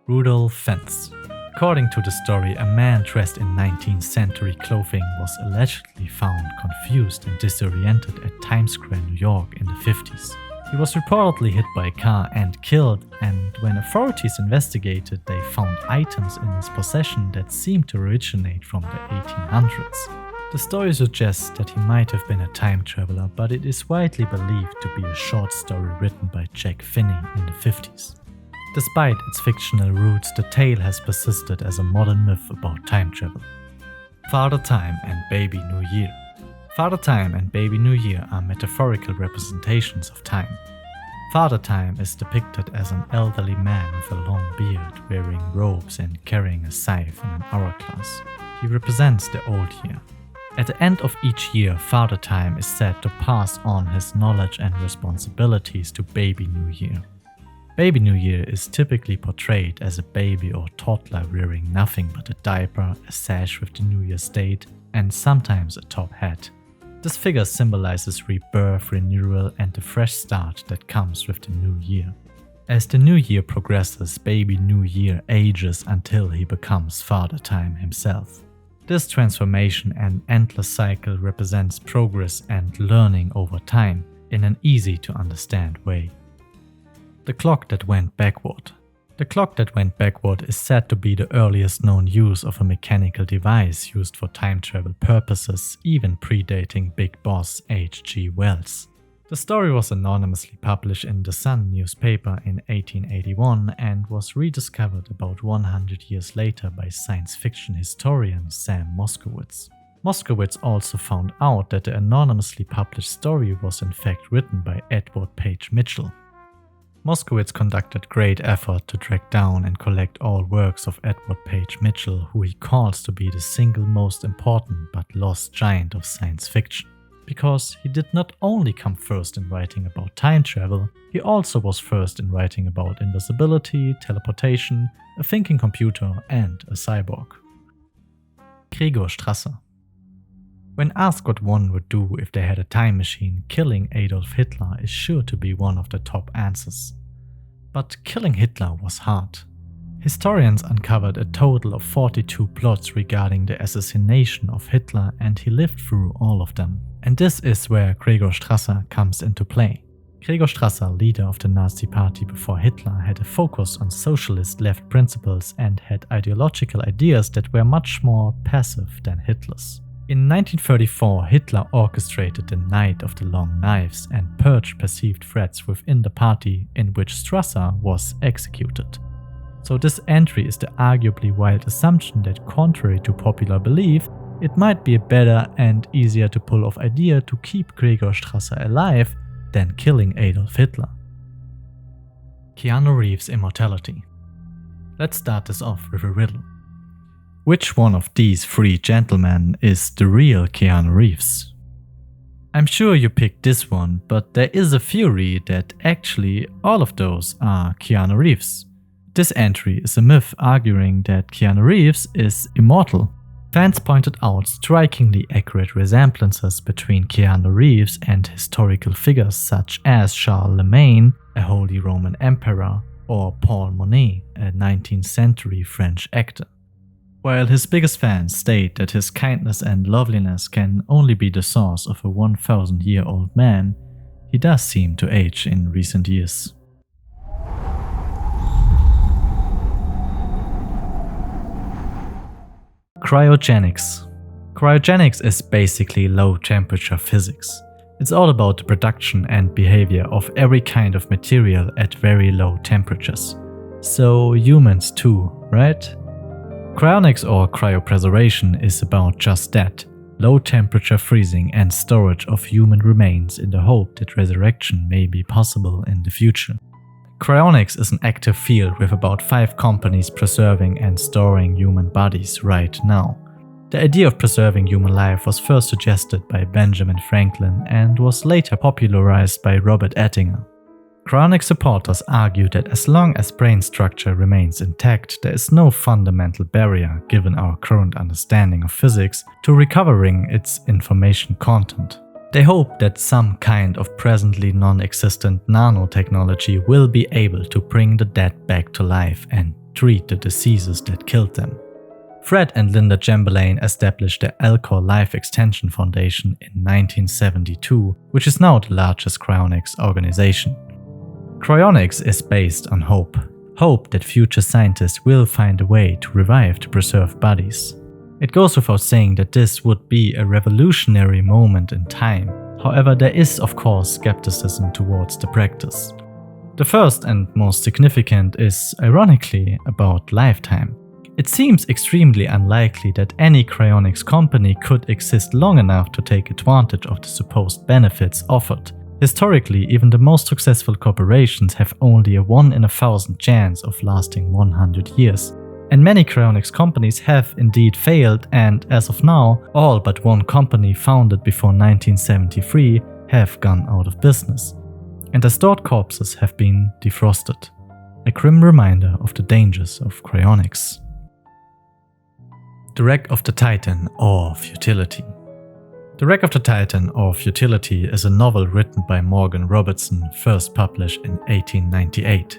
Rudolph Fentz. According to the story, a man dressed in 19th century clothing was allegedly found confused and disoriented at Times Square, New York in the 50s. He was reportedly hit by a car and killed, and when authorities investigated, they found items in his possession that seemed to originate from the 1800s. The story suggests that he might have been a time traveler, but it is widely believed to be a short story written by Jack Finney in the 50s. Despite its fictional roots, the tale has persisted as a modern myth about time travel. Father Time and Baby New Year. Father Time and Baby New Year are metaphorical representations of time. Father Time is depicted as an elderly man with a long beard, wearing robes and carrying a scythe and an hourglass. He represents the old year. At the end of each year, Father Time is said to pass on his knowledge and responsibilities to Baby New Year. Baby New Year is typically portrayed as a baby or toddler wearing nothing but a diaper, a sash with the New Year's date, and sometimes a top hat. This figure symbolizes rebirth, renewal, and the fresh start that comes with the new year. As the new year progresses, Baby New Year ages until he becomes Father Time himself. This transformation and endless cycle represents progress and learning over time in an easy to understand way. The clock that went backward. The clock that went backward is said to be the earliest known use of a mechanical device used for time travel purposes, even predating Big Boss H.G. Wells. The story was anonymously published in The Sun newspaper in 1881 and was rediscovered about 100 years later by science fiction historian Sam Moskowitz. Moskowitz also found out that the anonymously published story was in fact written by Edward Page Mitchell. Moskowitz conducted great effort to track down and collect all works of Edward Page Mitchell, who he calls to be the single most important but lost giant of science fiction. Because he did not only come first in writing about time travel, he also was first in writing about invisibility, teleportation, a thinking computer, and a cyborg. Gregor Strasser. When asked what one would do if they had a time machine, killing Adolf Hitler is sure to be one of the top answers. But killing Hitler was hard. Historians uncovered a total of 42 plots regarding the assassination of Hitler, and he lived through all of them. And this is where Gregor Strasser comes into play. Gregor Strasser, leader of the Nazi Party before Hitler, had a focus on socialist left principles and had ideological ideas that were much more passive than Hitler's. In 1934, Hitler orchestrated the Night of the Long Knives and purged perceived threats within the party, in which Strasser was executed. So this entry is the arguably wild assumption that, contrary to popular belief, it might be a better and easier to pull off idea to keep Gregor Strasser alive than killing Adolf Hitler. Keanu Reeves' Immortality. Let's start this off with a riddle. Which one of these three gentlemen is the real Keanu Reeves? I'm sure you picked this one, but there is a theory that actually all of those are Keanu Reeves. This entry is a myth arguing that Keanu Reeves is immortal. Fans pointed out strikingly accurate resemblances between Keanu Reeves and historical figures such as Charlemagne, a Holy Roman Emperor, or Paul Monet, a 19th century French actor. While his biggest fans state that his kindness and loveliness can only be the source of a 1,000-year-old man, he does seem to age in recent years. Cryogenics. Cryogenics is basically low-temperature physics. It's all about the production and behavior of every kind of material at very low temperatures. So humans too, right? Cryonics or cryopreservation is about just that. Low temperature freezing and storage of human remains in the hope that resurrection may be possible in the future. Cryonics is an active field with about 5 companies preserving and storing human bodies right now. The idea of preserving human life was first suggested by Benjamin Franklin and was later popularized by Robert Ettinger. Cryonic supporters argue that as long as brain structure remains intact, there is no fundamental barrier, given our current understanding of physics, to recovering its information content. They hope that some kind of presently non-existent nanotechnology will be able to bring the dead back to life and treat the diseases that killed them. Fred and Linda Chamberlain established the Alcor Life Extension Foundation in 1972, which is now the largest cryonics organization. Cryonics is based on hope. Hope that future scientists will find a way to revive the preserved bodies. It goes without saying that this would be a revolutionary moment in time. However, there is of course skepticism towards the practice. The first and most significant is, ironically, about lifetime. It seems extremely unlikely that any cryonics company could exist long enough to take advantage of the supposed benefits offered. Historically, even the most successful corporations have only a 1 in 1,000 chance of lasting 100 years. And many cryonics companies have indeed failed, and as of now, all but one company founded before 1973 have gone out of business. And their stored corpses have been defrosted. A grim reminder of the dangers of cryonics. The Wreck of the Titan or Futility. The Wreck of the Titan or Futility is a novel written by Morgan Robertson, first published in 1898.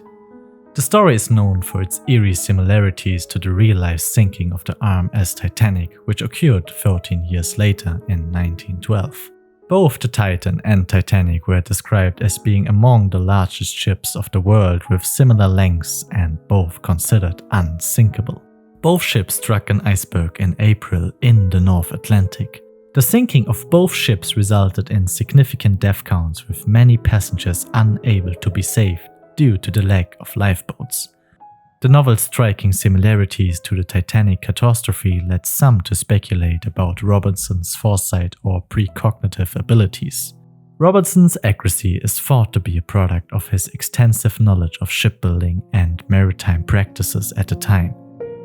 The story is known for its eerie similarities to the real-life sinking of the RMS Titanic, which occurred 13 years later in 1912. Both the Titan and Titanic were described as being among the largest ships of the world with similar lengths and both considered unsinkable. Both ships struck an iceberg in April in the North Atlantic. The sinking of both ships resulted in significant death counts, with many passengers unable to be saved due to the lack of lifeboats. The novel's striking similarities to the Titanic catastrophe led some to speculate about Robertson's foresight or precognitive abilities. Robertson's accuracy is thought to be a product of his extensive knowledge of shipbuilding and maritime practices at the time.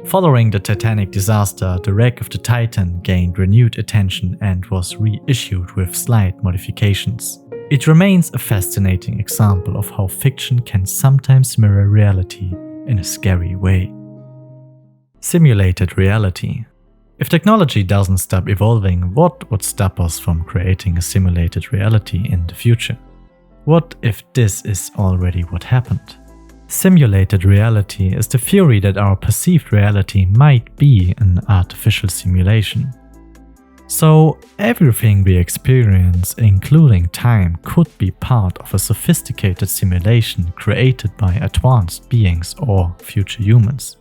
Following the Titanic disaster, the Wreck of the Titan gained renewed attention and was reissued with slight modifications. It remains a fascinating example of how fiction can sometimes mirror reality in a scary way. Simulated reality. If technology doesn't stop evolving, what would stop us from creating a simulated reality in the future? What if this is already what happened? Simulated reality is the theory that our perceived reality might be an artificial simulation. So everything we experience, including time, could be part of a sophisticated simulation created by advanced beings or future humans.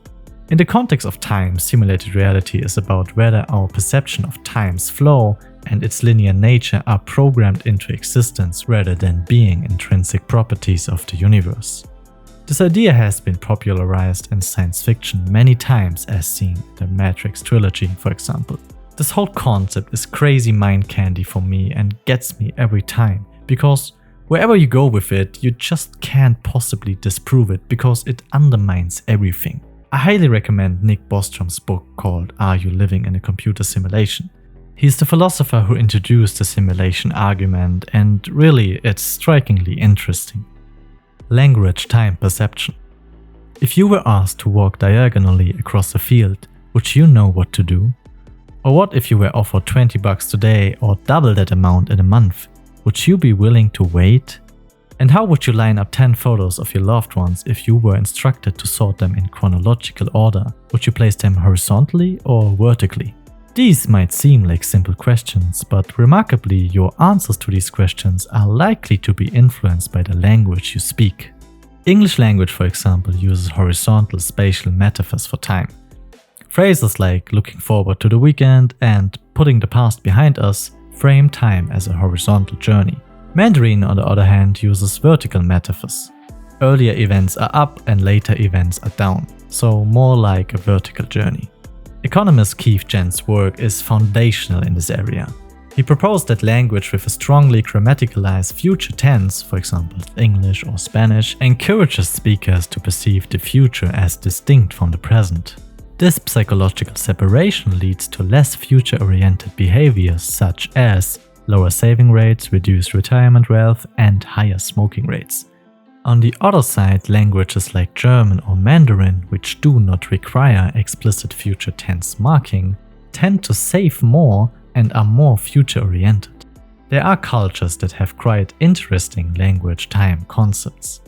In the context of time, simulated reality is about whether our perception of time's flow and its linear nature are programmed into existence rather than being intrinsic properties of the universe. This idea has been popularized in science fiction many times, as seen in the Matrix trilogy, for example. This whole concept is crazy mind candy for me and gets me every time, because wherever you go with it, you just can't possibly disprove it because it undermines everything. I highly recommend Nick Bostrom's book called Are You Living in a Computer Simulation? He's the philosopher who introduced the simulation argument, and really it's strikingly interesting. Language time perception. If you were asked to walk diagonally across a field, would you know what to do? Or what if you were offered $20 today or double that amount in a month? Would you be willing to wait? And how would you line up 10 photos of your loved ones if you were instructed to sort them in chronological order? Would you place them horizontally or vertically? These might seem like simple questions, but remarkably, your answers to these questions are likely to be influenced by the language you speak. English language, for example, uses horizontal spatial metaphors for time. Phrases like looking forward to the weekend and putting the past behind us frame time as a horizontal journey. Mandarin, on the other hand, uses vertical metaphors. Earlier events are up and later events are down, so more like a vertical journey. Economist Keith Jent's work is foundational in this area. He proposed that language with a strongly grammaticalized future tense, for example English or Spanish, encourages speakers to perceive the future as distinct from the present. This psychological separation leads to less future-oriented behaviors such as lower saving rates, reduced retirement wealth, and higher smoking rates. On the other side, languages like German or Mandarin, which do not require explicit future tense marking, tend to save more and are more future-oriented. There are cultures that have quite interesting language-time concepts.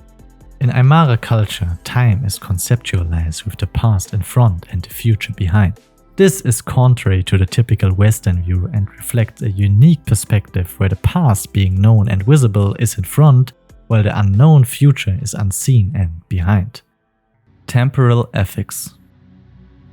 In Aymara culture, time is conceptualized with the past in front and the future behind. This is contrary to the typical Western view and reflects a unique perspective where the past, being known and visible, is in front, while the unknown future is unseen and behind. Temporal ethics.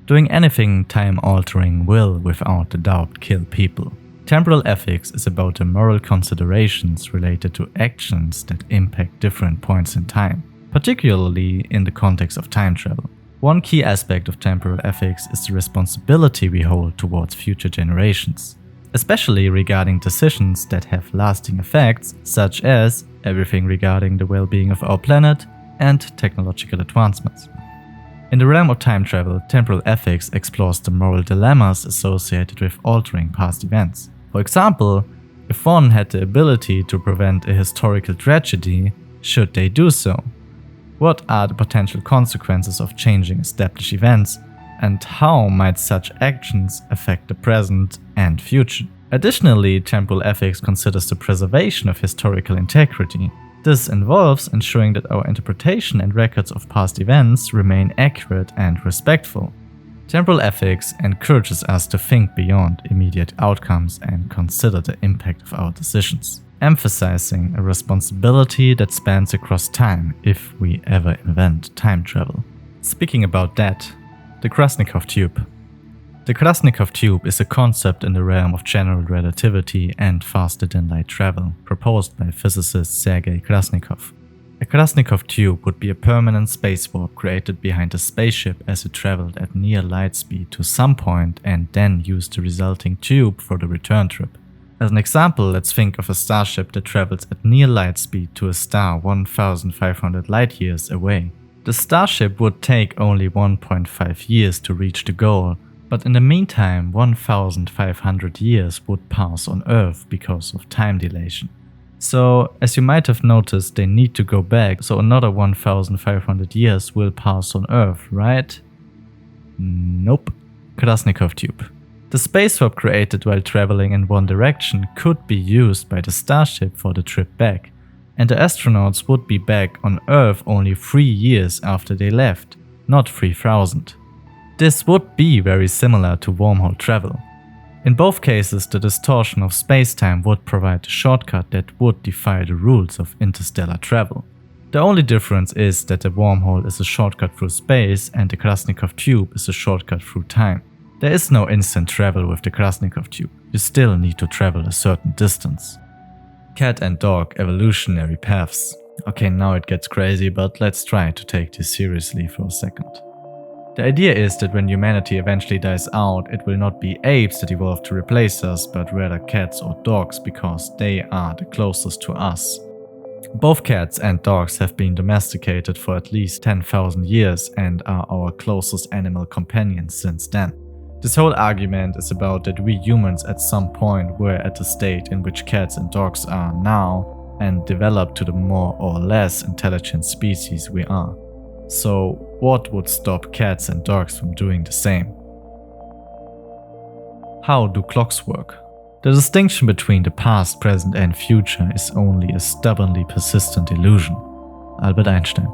Doing anything time-altering will, without a doubt, kill people. Temporal ethics is about the moral considerations related to actions that impact different points in time, particularly in the context of time travel. One key aspect of temporal ethics is the responsibility we hold towards future generations, especially regarding decisions that have lasting effects, such as everything regarding the well-being of our planet and technological advancements. In the realm of time travel, temporal ethics explores the moral dilemmas associated with altering past events. For example, if one had the ability to prevent a historical tragedy, should they do so? What are the potential consequences of changing established events, and how might such actions affect the present and future? Additionally, temporal ethics considers the preservation of historical integrity. This involves ensuring that our interpretation and records of past events remain accurate and respectful. Temporal ethics encourages us to think beyond immediate outcomes and consider the impact of our decisions, emphasizing a responsibility that spans across time if we ever invent time travel. Speaking about that, the Krasnikov tube. The Krasnikov tube is a concept in the realm of general relativity and faster-than-light travel, proposed by physicist Sergei Krasnikov. A Krasnikov tube would be a permanent space warp created behind a spaceship as it traveled at near light speed to some point and then used the resulting tube for the return trip. As an example, let's think of a starship that travels at near light speed to a star 1,500 light years away. The starship would take only 1.5 years to reach the goal, but in the meantime 1,500 years would pass on Earth because of time dilation. So, as you might have noticed, they need to go back, so another 1,500 years will pass on Earth, right? Nope. Krasnikov tube. The space warp created while traveling in one direction could be used by the starship for the trip back, and the astronauts would be back on Earth only 3 years after they left, not 3,000. This would be very similar to wormhole travel. In both cases, the distortion of space-time would provide a shortcut that would defy the rules of interstellar travel. The only difference is that the wormhole is a shortcut through space and the Krasnikov tube is a shortcut through time. There is no instant travel with the Krasnikov tube, you still need to travel a certain distance. Cat and dog evolutionary paths. Okay, now it gets crazy, but let's try to take this seriously for a second. The idea is that when humanity eventually dies out, it will not be apes that evolve to replace us, but rather cats or dogs because they are the closest to us. Both cats and dogs have been domesticated for at least 10,000 years and are our closest animal companions since then. This whole argument is about that we humans at some point were at a state in which cats and dogs are now and developed to the more or less intelligent species we are. So, what would stop cats and dogs from doing the same? How do clocks work? The distinction between the past, present and future is only a stubbornly persistent illusion. Albert Einstein.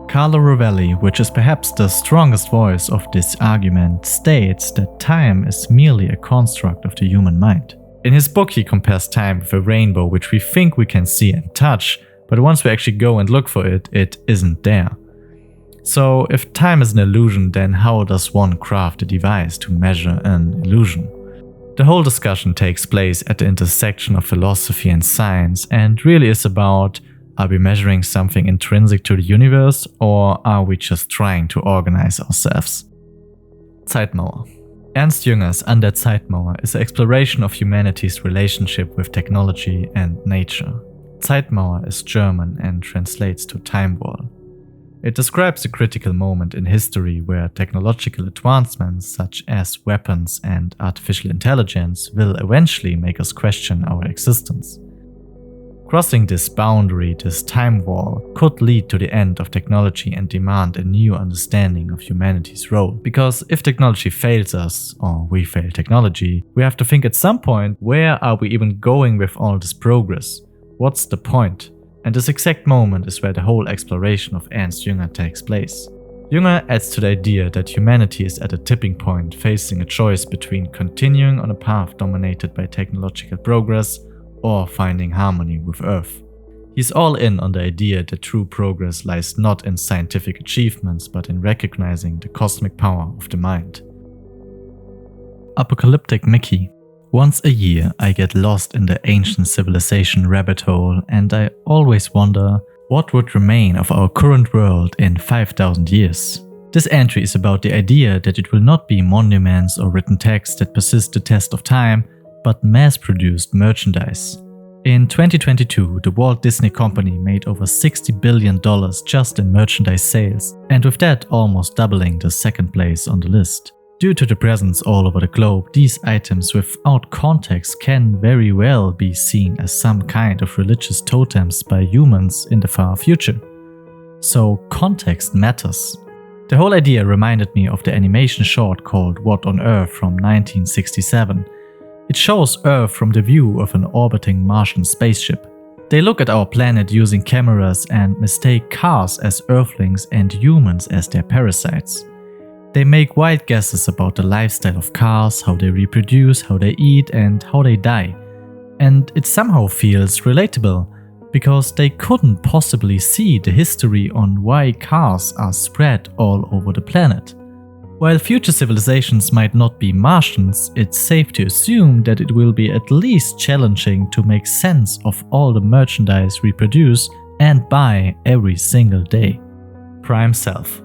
Carlo Rovelli, which is perhaps the strongest voice of this argument, states that time is merely a construct of the human mind. In his book, he compares time with a rainbow which we think we can see and touch, but once we actually go and look for it, it isn't there. So, if time is an illusion, then how does one craft a device to measure an illusion? The whole discussion takes place at the intersection of philosophy and science and really is about, are we measuring something intrinsic to the universe or are we just trying to organize ourselves? Zeitmauer. Ernst Jünger's Undead Zeitmauer is an exploration of humanity's relationship with technology and nature. Zeitmauer is German and translates to time wall. It describes a critical moment in history where technological advancements such as weapons and artificial intelligence will eventually make us question our existence. Crossing this boundary, this time wall, could lead to the end of technology and demand a new understanding of humanity's role. Because if technology fails us, or we fail technology, we have to think at some point, where are we even going with all this progress? What's the point? And this exact moment is where the whole exploration of Ernst Jünger takes place. Jünger adds to the idea that humanity is at a tipping point, facing a choice between continuing on a path dominated by technological progress or finding harmony with Earth. He's all in on the idea that true progress lies not in scientific achievements but in recognizing the cosmic power of the mind. Apocalyptic Mickey. Once a year, I get lost in the ancient civilization rabbit hole and I always wonder what would remain of our current world in 5,000 years. This entry is about the idea that it will not be monuments or written text that persist the test of time, but mass-produced merchandise. In 2022, the Walt Disney Company made over $60 billion just in merchandise sales, and with that almost doubling the second place on the list. Due to the presence all over the globe, these items without context can very well be seen as some kind of religious totems by humans in the far future. So context matters. The whole idea reminded me of the animation short called What on Earth from 1967. It shows Earth from the view of an orbiting Martian spaceship. They look at our planet using cameras and mistake cars as Earthlings and humans as their parasites. They make wild guesses about the lifestyle of cars, how they reproduce, how they eat, and how they die. And it somehow feels relatable, because they couldn't possibly see the history on why cars are spread all over the planet. While future civilizations might not be Martians, it's safe to assume that it will be at least challenging to make sense of all the merchandise we produce and buy every single day. Prime Self.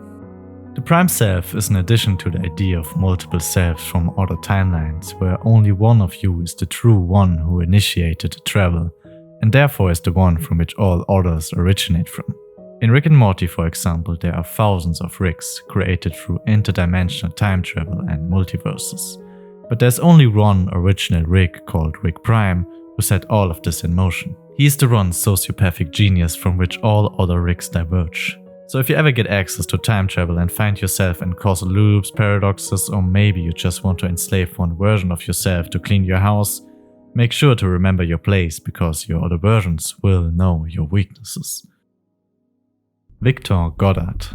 The prime self is an addition to the idea of multiple selves from other timelines, where only one of you is the true one who initiated the travel, and therefore is the one from which all others originate from. In Rick and Morty, for example, there are thousands of Ricks created through interdimensional time travel and multiverses. But there's only one original Rick called Rick Prime who set all of this in motion. He's the one sociopathic genius from which all other Ricks diverge. So if you ever get access to time travel and find yourself in causal loops, paradoxes, or maybe you just want to enslave one version of yourself to clean your house, make sure to remember your place because your other versions will know your weaknesses. Victor Goddard.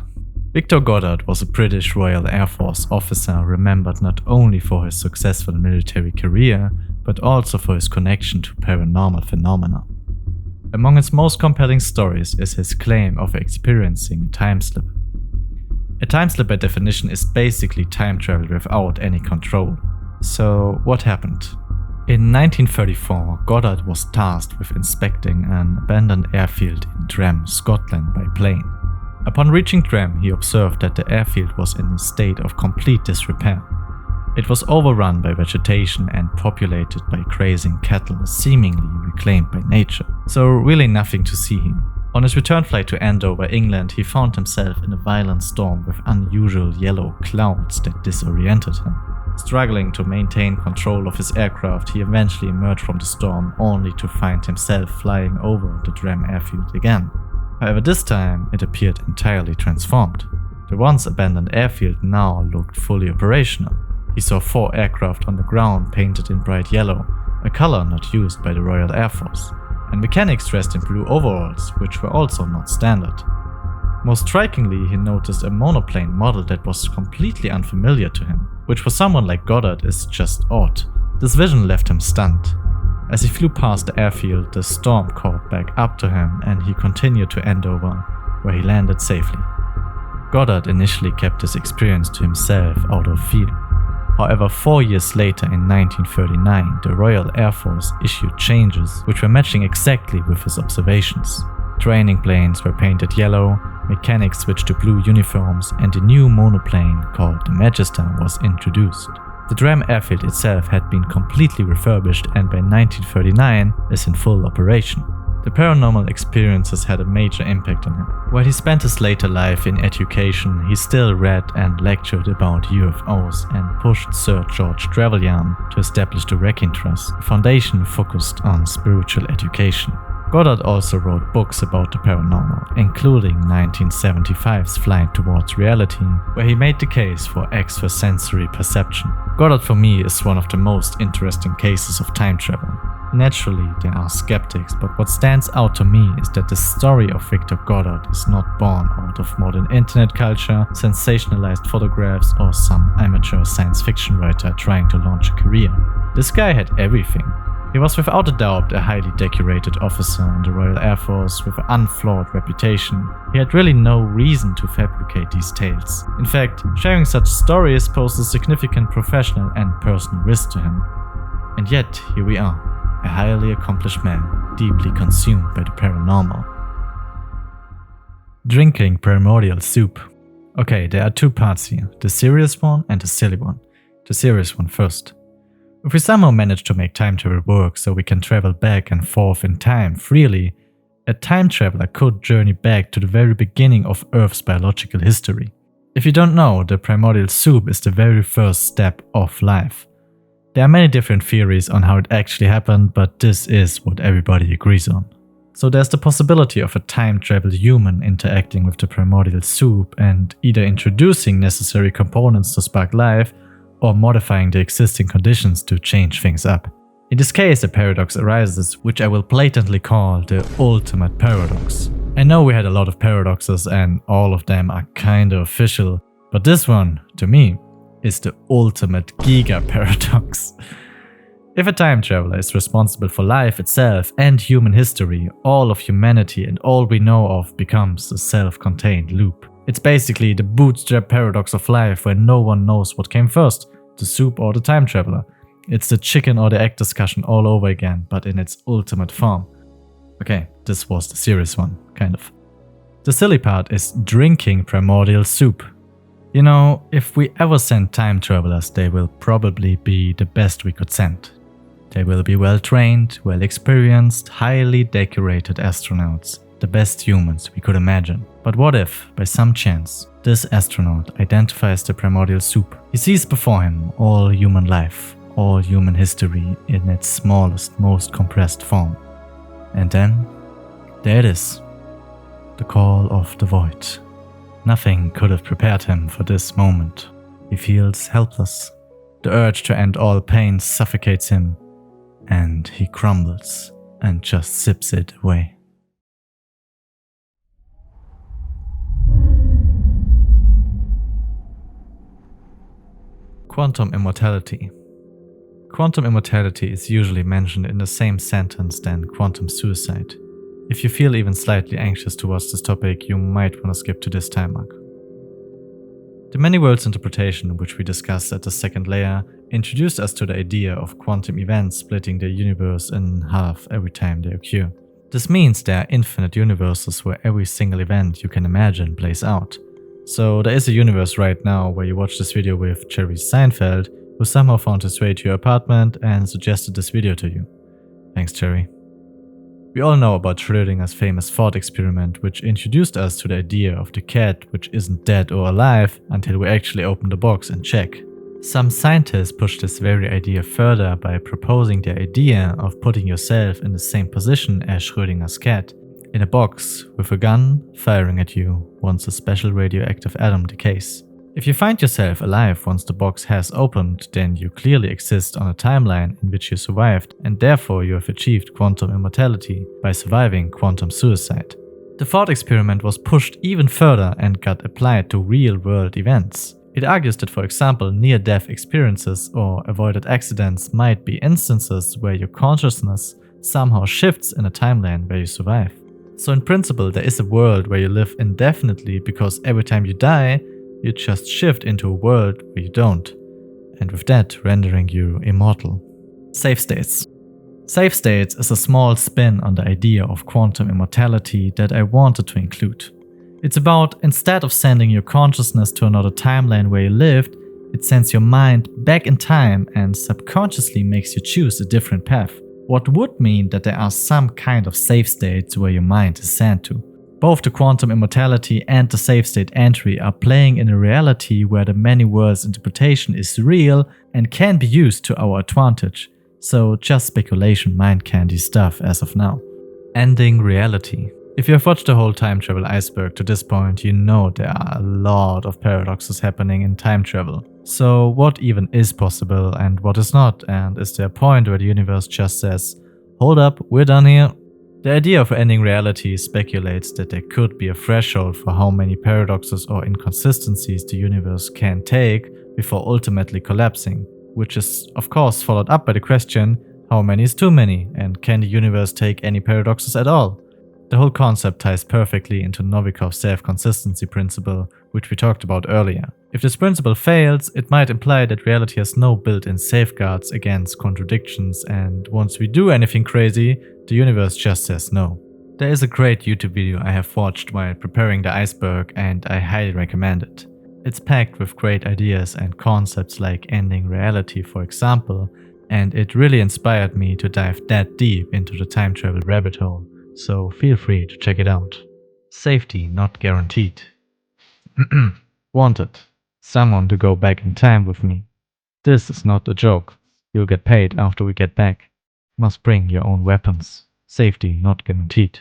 Victor Goddard was a British Royal Air Force officer remembered not only for his successful military career, but also for his connection to paranormal phenomena. Among his most compelling stories is his claim of experiencing a time slip. A time slip by definition is basically time travel without any control. So what happened? In 1934, Goddard was tasked with inspecting an abandoned airfield in Dram, Scotland by plane. Upon reaching Dram, he observed that the airfield was in a state of complete disrepair. It was overrun by vegetation and populated by grazing cattle seemingly reclaimed by nature, so really nothing to see here. On his return flight to Andover, England, he found himself in a violent storm with unusual yellow clouds that disoriented him. Struggling to maintain control of his aircraft, he eventually emerged from the storm only to find himself flying over the Dram airfield again. However, this time it appeared entirely transformed. The once abandoned airfield now looked fully operational. He saw 4 aircraft on the ground painted in bright yellow, a color not used by the Royal Air Force, and mechanics dressed in blue overalls, which were also not standard. Most strikingly, he noticed a monoplane model that was completely unfamiliar to him, which for someone like Goddard is just odd. This vision left him stunned. As he flew past the airfield, the storm caught back up to him and he continued to Andover, where he landed safely. Goddard initially kept this experience to himself out of fear. However, 4 years later in 1939, the Royal Air Force issued changes which were matching exactly with his observations. Training planes were painted yellow, mechanics switched to blue uniforms, and a new monoplane called the Magister was introduced. The Dram airfield itself had been completely refurbished and by 1939 is in full operation. The paranormal experiences had a major impact on him. While he spent his later life in education, he still read and lectured about UFOs and pushed Sir George Trevelyan to establish the Wrecking Trust, a foundation focused on spiritual education. Goddard also wrote books about the paranormal, including 1975's Flight Towards Reality, where he made the case for extrasensory perception. Goddard for me is one of the most interesting cases of time travel. Naturally, there are skeptics, but what stands out to me is that the story of Victor Goddard is not born out of modern internet culture, sensationalized photographs, or some amateur science fiction writer trying to launch a career. This guy had everything. He was without a doubt a highly decorated officer in the Royal Air Force with an unflawed reputation. He had really no reason to fabricate these tales. In fact, sharing such stories posed a significant professional and personal risk to him. And yet, here we are. A highly accomplished man, deeply consumed by the paranormal. Drinking primordial soup. Okay, there are two parts here, the serious one and the silly one. The serious one first. If we somehow manage to make time travel work so we can travel back and forth in time freely, a time traveler could journey back to the very beginning of Earth's biological history. If you don't know, the primordial soup is the very first step of life. There are many different theories on how it actually happened, but this is what everybody agrees on. So there's the possibility of a time travel human interacting with the primordial soup and either introducing necessary components to spark life or modifying the existing conditions to change things up. In this case, a paradox arises, which I will blatantly call the ultimate paradox. I know we had a lot of paradoxes and all of them are kinda official, but this one, to me, is the ultimate giga paradox. If a time traveler is responsible for life itself and human history, all of humanity and all we know of becomes a self-contained loop. It's basically the bootstrap paradox of life where no one knows what came first, the soup or the time traveler. It's the chicken or the egg discussion all over again, but in its ultimate form. Okay, this was the serious one, kind of. The silly part is drinking primordial soup. You know, if we ever send time travelers, they will probably be the best we could send. They will be well trained, well experienced, highly decorated astronauts. The best humans we could imagine. But what if, by some chance, this astronaut identifies the primordial soup? He sees before him all human life, all human history in its smallest, most compressed form. And then, there it is. The call of the void. Nothing could have prepared him for this moment. He feels helpless. The urge to end all pain suffocates him, and he crumbles and just sips it away. Quantum immortality. Quantum immortality is usually mentioned in the same sentence than quantum suicide. If you feel even slightly anxious towards this topic, you might want to skip to this time mark. The many worlds interpretation, which we discussed at the second layer, introduced us to the idea of quantum events splitting the universe in half every time they occur. This means there are infinite universes where every single event you can imagine plays out. So there is a universe right now where you watch this video with Jerry Seinfeld, who somehow found his way to your apartment and suggested this video to you. Thanks, Jerry. We all know about Schrödinger's famous thought experiment, which introduced us to the idea of the cat which isn't dead or alive until we actually open the box and check. Some scientists push this very idea further by proposing the idea of putting yourself in the same position as Schrödinger's cat, in a box with a gun firing at you once a special radioactive atom decays. If you find yourself alive once the box has opened, then you clearly exist on a timeline in which you survived, and therefore you have achieved quantum immortality by surviving quantum suicide. The thought experiment was pushed even further and got applied to real-world events. It argues that, for example, near-death experiences or avoided accidents might be instances where your consciousness somehow shifts in a timeline where you survive. So in principle, there is a world where you live indefinitely because every time you die, you just shift into a world where you don't. and with that rendering you immortal. Safe states. Safe states is a small spin on the idea of quantum immortality that I wanted to include. It's about, instead of sending your consciousness to another timeline where you lived, it sends your mind back in time and subconsciously makes you choose a different path. What would mean that there are some kind of safe states where your mind is sent to. Both the quantum immortality and the safe state entry are playing in a reality where the many worlds interpretation is real and can be used to our advantage. So just speculation mind candy stuff as of now. Ending reality. If you have watched the whole time travel iceberg to this point, you know there are a lot of paradoxes happening in time travel. So what even is possible and what is not, and is there a point where the universe just says, hold up, we're done here? The idea of ending reality speculates that there could be a threshold for how many paradoxes or inconsistencies the universe can take before ultimately collapsing, which is of course followed up by the question, how many is too many, and can the universe take any paradoxes at all? The whole concept ties perfectly into Novikov's self-consistency principle, which we talked about earlier. If this principle fails, it might imply that reality has no built-in safeguards against contradictions, and once we do anything crazy, the universe just says no. There is a great YouTube video I have watched while preparing the iceberg, and I highly recommend it. It's packed with great ideas and concepts like ending reality, for example, and it really inspired me to dive that deep into the time travel rabbit hole, so feel free to check it out. Safety not guaranteed. Wanted. Someone to go back in time with me. This is not a joke. You'll get paid after we get back. Must bring your own weapons. Safety not guaranteed.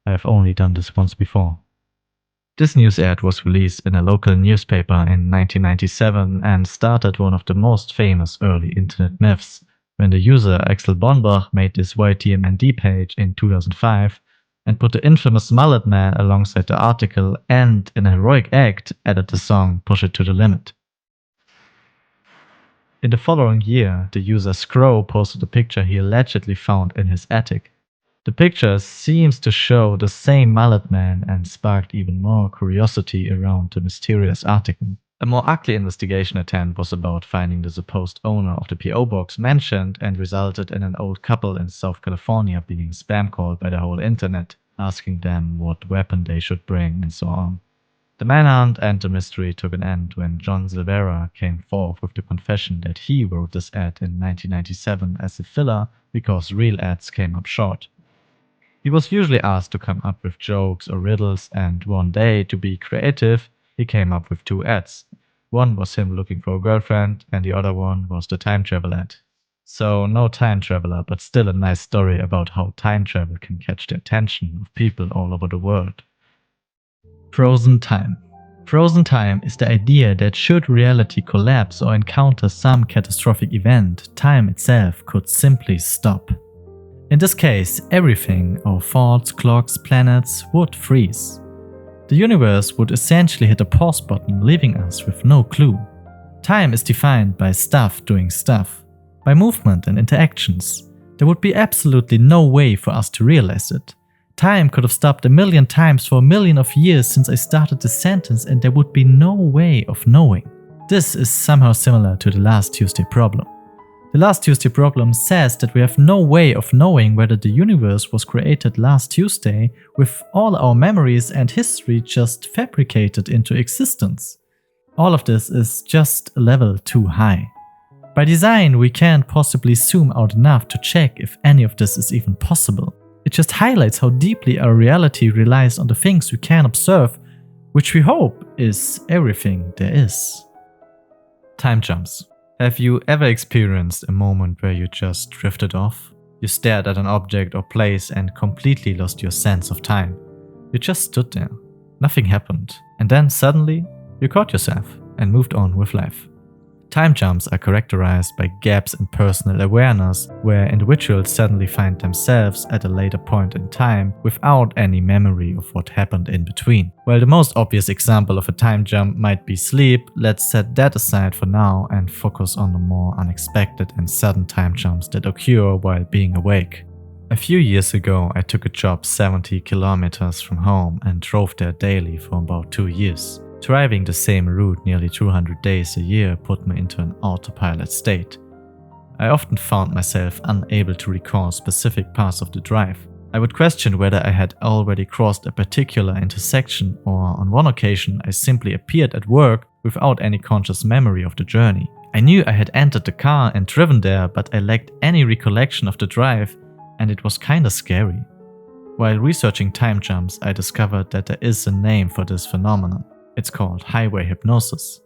I have only done this once before. This news ad was released in a local newspaper in 1997 and started one of the most famous early internet myths, when the user Axel Bonbach made this YTMND page in 2005 and put the infamous Mullet Man alongside the article and, in a heroic act, added the song Push It to the Limit. In the following year, the user Scrow posted a picture he allegedly found in his attic. The picture seems to show the same Mullet Man and sparked even more curiosity around the mysterious article. A more ugly investigation attempt was about finding the supposed owner of the P.O. box mentioned and resulted in an old couple in South California being spam called by the whole internet, asking them what weapon they should bring and so on. The manhunt and the mystery took an end when John Silvera came forth with the confession that he wrote this ad in 1997 as a filler because real ads came up short. He was usually asked to come up with jokes or riddles, and one day, to be creative, he came up with 2 ads. One was him looking for a girlfriend, and the other one was the time travel ad. So no time traveler, but still a nice story about how time travel can catch the attention of people all over the world. Frozen time. Frozen time is the idea that should reality collapse or encounter some catastrophic event, time itself could simply stop. In this case, everything, our thoughts, clocks, planets, would freeze. The universe would essentially hit a pause button, leaving us with no clue. Time is defined by stuff doing stuff, by movement and interactions. There would be absolutely no way for us to realize it. Time could have stopped 1,000,000 times for 1,000,000 of years since I started this sentence, and there would be no way of knowing. This is somehow similar to the last Tuesday problem. The last Tuesday problem says that we have no way of knowing whether the universe was created last Tuesday with all our memories and history just fabricated into existence. All of this is just a level too high. By design, we can't possibly zoom out enough to check if any of this is even possible. It just highlights how deeply our reality relies on the things we can observe, which we hope is everything there is. Time jumps. Have you ever experienced a moment where you just drifted off? You stared at an object or place and completely lost your sense of time. You just stood there. Nothing happened. And then suddenly, you caught yourself and moved on with life. Time jumps are characterized by gaps in personal awareness, where individuals suddenly find themselves at a later point in time without any memory of what happened in between. While the most obvious example of a time jump might be sleep, let's set that aside for now and focus on the more unexpected and sudden time jumps that occur while being awake. A few years ago, I took a job 70 kilometers from home and drove there daily for about 2 years. Driving the same route nearly 200 days a year put me into an autopilot state. I often found myself unable to recall specific parts of the drive. I would question whether I had already crossed a particular intersection, or on one occasion I simply appeared at work without any conscious memory of the journey. I knew I had entered the car and driven there, but I lacked any recollection of the drive, and it was kinda scary. While researching time jumps, I discovered that there is a name for this phenomenon. It's called highway hypnosis.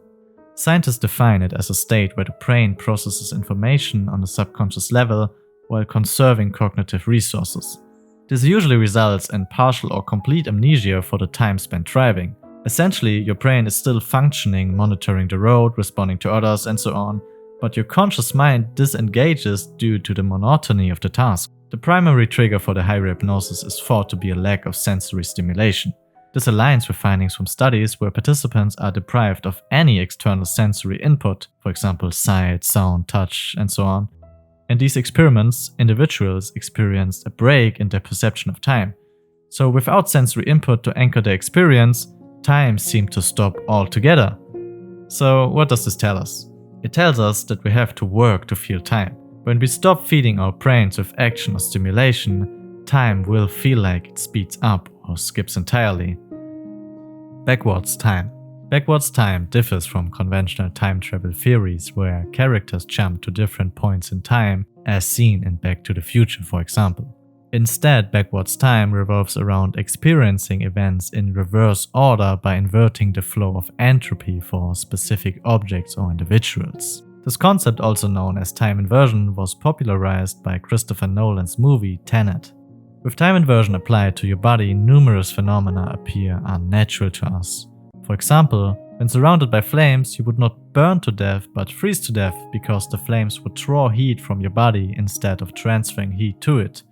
Scientists define it as a state where the brain processes information on a subconscious level while conserving cognitive resources. This usually results in partial or complete amnesia for the time spent driving. Essentially, your brain is still functioning, monitoring the road, responding to others, and so on, but your conscious mind disengages due to the monotony of the task. The primary trigger for the highway hypnosis is thought to be a lack of sensory stimulation. This aligns with findings from studies where participants are deprived of any external sensory input, for example sight, sound, touch, and so on. In these experiments, individuals experienced a break in their perception of time. So without sensory input to anchor their experience, time seemed to stop altogether. So what does this tell us? It tells us that we have to work to feel time. When we stop feeding our brains with action or stimulation, time will feel like it speeds up or skips entirely. Backwards time. Backwards time differs from conventional time travel theories where characters jump to different points in time, as seen in Back to the Future, for example. Instead, backwards time revolves around experiencing events in reverse order by inverting the flow of entropy for specific objects or individuals. This concept, also known as time inversion, was popularized by Christopher Nolan's movie Tenet. With time inversion applied to your body, numerous phenomena appear unnatural to us. For example, when surrounded by flames, you would not burn to death but freeze to death because the flames would draw heat from your body instead of transferring heat to it.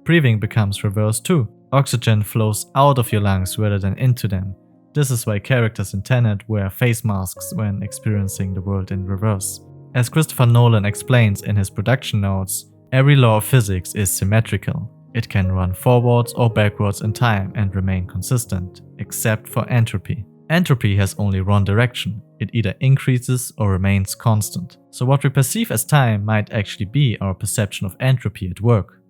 Breathing becomes reversed too. Oxygen flows out of your lungs rather than into them. This is why characters in Tenet wear face masks when experiencing the world in reverse. As Christopher Nolan explains in his production notes, every law of physics is symmetrical. It can run forwards or backwards in time and remain consistent, except for entropy. Entropy has only one direction. It either increases or remains constant. So what we perceive as time might actually be our perception of entropy at work.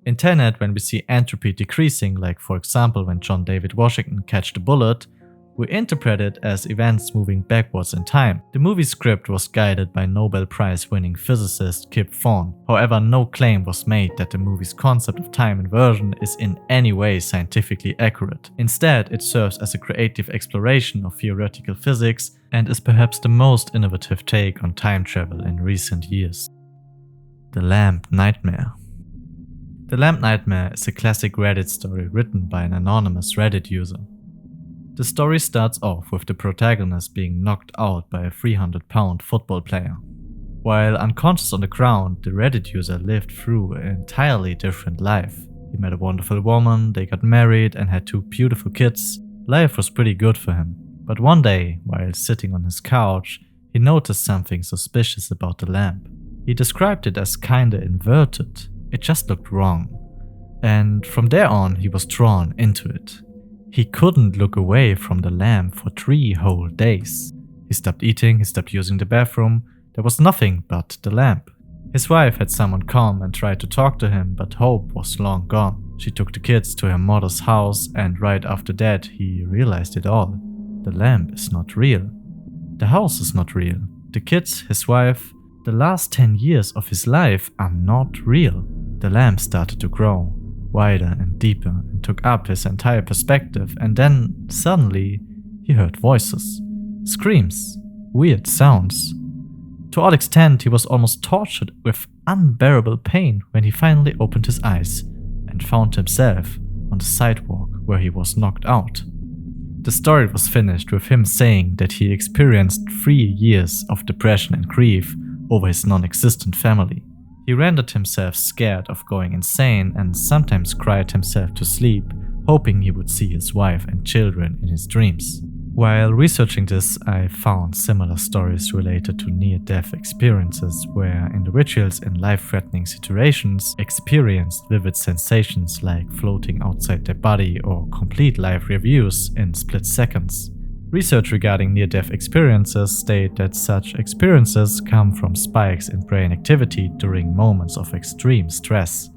In Tenet, when we see entropy decreasing, like for example when John David Washington catches the bullet, we interpret it as events moving backwards in time. The movie script was guided by Nobel Prize-winning physicist Kip Thorne. However, no claim was made that the movie's concept of time inversion is in any way scientifically accurate. Instead, it serves as a creative exploration of theoretical physics and is perhaps the most innovative take on time travel in recent years. The Lamp Nightmare. The Lamp Nightmare is a classic Reddit story written by an anonymous Reddit user. The story starts off with the protagonist being knocked out by a 300-pound football player. While unconscious on the ground, the Reddit user lived through an entirely different life. He met a wonderful woman, they got married and had 2 beautiful kids. Life was pretty good for him. But one day, while sitting on his couch, he noticed something suspicious about the lamp. He described it as kinda inverted. It just looked wrong. And from there on, he was drawn into it. He couldn't look away from the lamp for 3 whole days. He stopped eating, he stopped using the bathroom. There was nothing but the lamp. His wife had someone come and tried to talk to him, but hope was long gone. She took the kids to her mother's house, and right after that he realized it all. The lamp is not real. The house is not real. The kids, his wife, the last 10 years of his life are not real. The lamp started to grow wider and deeper and took up his entire perspective, and then suddenly he heard voices, screams, weird sounds. To all extent, he was almost tortured with unbearable pain when he finally opened his eyes and found himself on the sidewalk where he was knocked out. The story was finished with him saying that he experienced 3 years of depression and grief over his non-existent family. He rendered himself scared of going insane and sometimes cried himself to sleep, hoping he would see his wife and children in his dreams. While researching this, I found similar stories related to near-death experiences where individuals in life-threatening situations experienced vivid sensations like floating outside their body or complete life reviews in split seconds. Research regarding near-death experiences state that such experiences come from spikes in brain activity during moments of extreme stress.